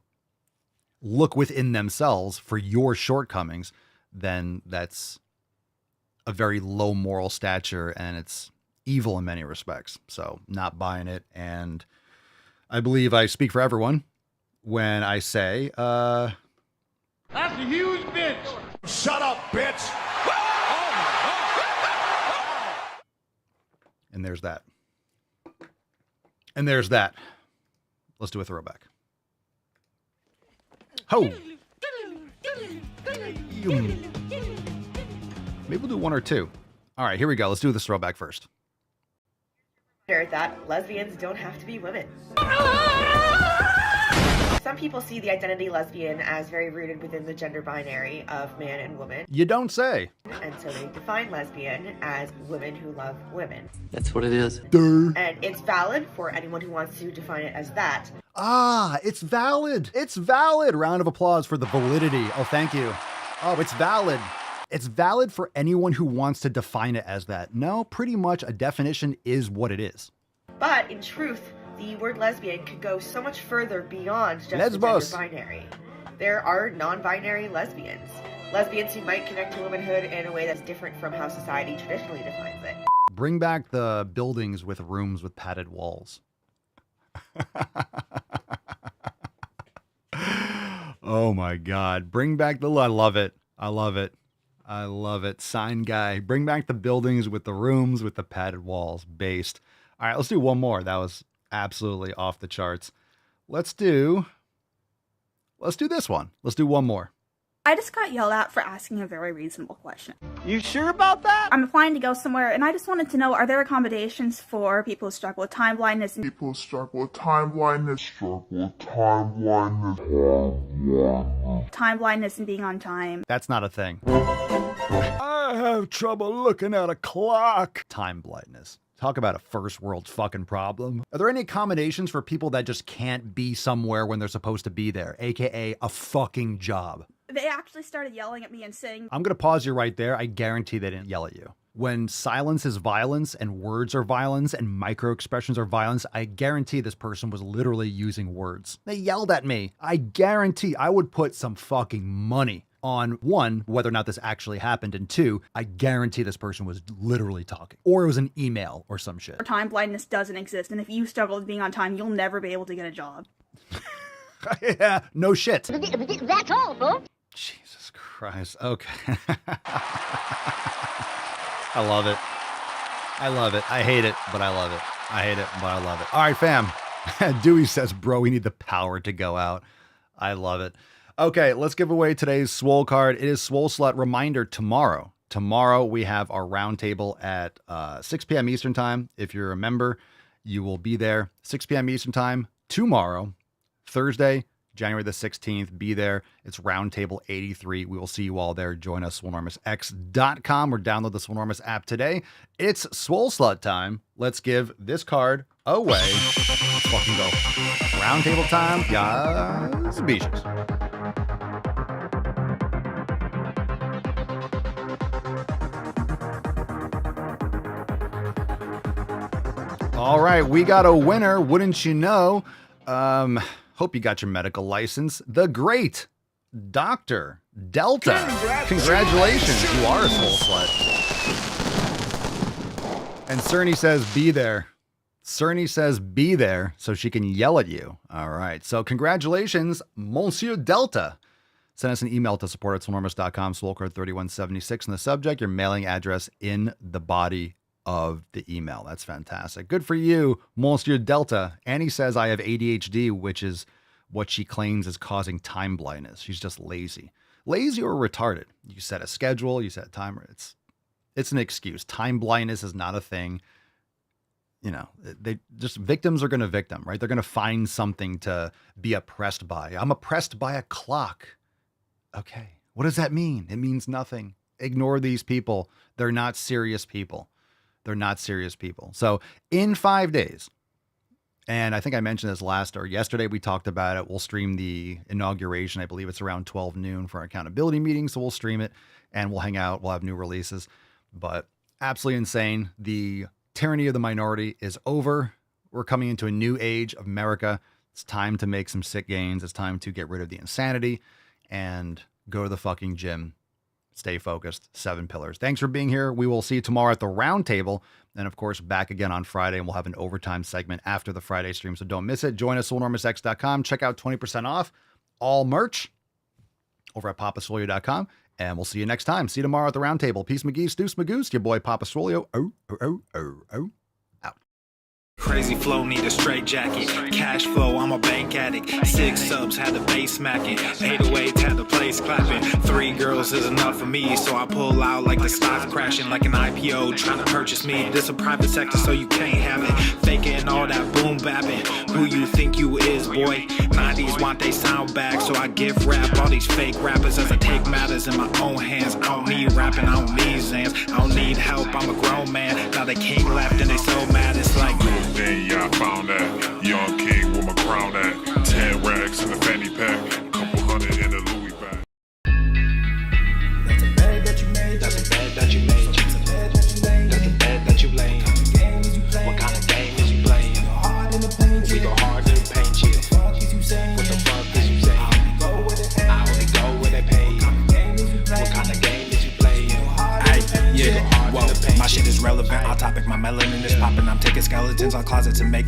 look within themselves for your shortcomings, then that's a very low moral stature and it's evil in many respects. So not buying it. And I believe I speak for everyone when I say, That's a huge bitch. Shut up, bitch. and there's that. And there's that. Let's do a throwback. Ho! Maybe we'll do one or two. All right, here we go. Let's do this throwback first. That lesbians don't have to be women. Some people see the identity lesbian as very rooted within the gender binary of man and woman. You don't say. And so they define lesbian as women who love women. That's what it is. And it's valid for anyone who wants to define it as that. Ah, it's valid. It's valid. Round of applause for the validity. Oh, thank you. Oh, it's valid. It's valid for anyone who wants to define it as that. No, pretty much a definition is what it is. But in truth, the word lesbian could go so much further beyond just Lesbos. the gender binary. There are non-binary lesbians. Lesbians who might connect to womanhood in a way that's different from how society traditionally defines it. Bring back the buildings with rooms with padded walls. Oh my God. Bring back the... I love it. I love it. I love it. Sign guy. Bring back the buildings with the rooms with the padded walls. Based. All right, let's do one more. That was absolutely off the charts. Let's do this one. Let's do one more. I just got yelled at for asking a very reasonable question. You sure about that? I'm applying to go somewhere, and I just wanted to know, are there accommodations for people who struggle with time blindness? People struggle with time blindness. Time blindness and being on time. That's not a thing. I have trouble looking at a clock. Time blindness. Talk about a first world fucking problem. Are there any accommodations for people that just can't be somewhere when they're supposed to be there, aka a fucking job? They actually started yelling at me and saying... I'm going to pause you right there. I guarantee they didn't yell at you. When silence is violence and words are violence and micro expressions are violence, I guarantee this person was literally using words. They yelled at me. I guarantee I would put some fucking money on, one, whether or not this actually happened, and two, I guarantee this person was literally talking. Or it was an email or some shit. Time blindness doesn't exist, and if you struggle with being on time, you'll never be able to get a job. Yeah, no shit. That's all, folks. Jesus Christ. Okay. I love it. I love it. I hate it, but I love it. I hate it, but I love it. All right, fam. Dewey says, bro, we need the power to go out. I love it. Okay, let's give away today's Swole card. It is Swole Slut. Reminder, tomorrow. Tomorrow we have our roundtable at 6 p.m. Eastern Time. If you're a member, you will be there. 6 p.m. Eastern Time tomorrow, Thursday, January the 16th. Be there. It's Roundtable 83. We will see you all there. Join us, swolenormousx.com, or download the Swolenormous app today. It's Swole Slut time. Let's give this card away. Let's fucking go. Roundtable time. Yes, beaches. All right, we got a winner. Wouldn't you know? Hope you got your medical license. The great Dr. Delta. Congratulations. You are a Swole Slut. And Cerny says, be there. Cerny says, be there so she can yell at you. All right. So congratulations, Monsieur Delta. Send us an email to support@swolenormous.com, Swole code 3176 in the subject, your mailing address in the body of the email. That's fantastic. Good for you, Monsieur Delta. Annie says I have ADHD, which is what she claims is causing time blindness. She's just lazy. Lazy or retarded. You set a schedule, you set a timer. It's an excuse. Time blindness is not a thing. they just, victims are going to victim, right? They're going to find something to be oppressed by. I'm oppressed by a clock. Okay. What does that mean? It means nothing. Ignore these people. They're not serious people. They're not serious people. So in 5 days, and I think I mentioned this yesterday, we talked about it. We'll stream the inauguration. I believe it's around 12 noon for an accountability meeting. So we'll stream it and we'll hang out. We'll have new releases, but absolutely insane. The tyranny of the minority is over. We're coming into a new age of America. It's time to make some sick gains. It's time to get rid of the insanity and go to the fucking gym. Stay focused. 7 pillars. Thanks for being here. We will see you tomorrow at the round table. And of course, back again on Friday, and we'll have an overtime segment after the Friday stream. So don't miss it. Join us, SwoleNormousX.com. Check out 20% off all merch over at papaswolio.com. And we'll see you next time. See you tomorrow at the round table. Peace, McGee, Stoose, Magoose, your boy Papa Swolio. Out. Crazy flow, need a straight jacket. Cash flow, I'm a bank addict. 6 subs, had the bass smacking. 808, had the place clapping. 3 girls is enough for me, so I pull out like the stock crashing. Like an IPO, trying to purchase me. This a private sector, so you can't have it. Faking all that boom bapping. Who you think you is, boy? 90s want they sound back, so I give rap all these fake rappers as I take matters in my own hands. I don't need rapping, I don't need Zans. I don't need help, I'm a grown man. Now they king left and they so mad, it's like... Then yeah, I found that young king with my crown at 10 racks in the fanny pack, couple hundred in the Louis bag. That's a bed that you made. That's a bed that you made. That's a bed that you made. That's a bed that you laid. What kind of game is you playing? We go hard in the paint you. What the fuck is you saying? I only go where they pay. What kind of game is you playing? Yeah, whoa, my shit is relevant. Our topic, my melanin is popping. I'm taking skeletons on closets and making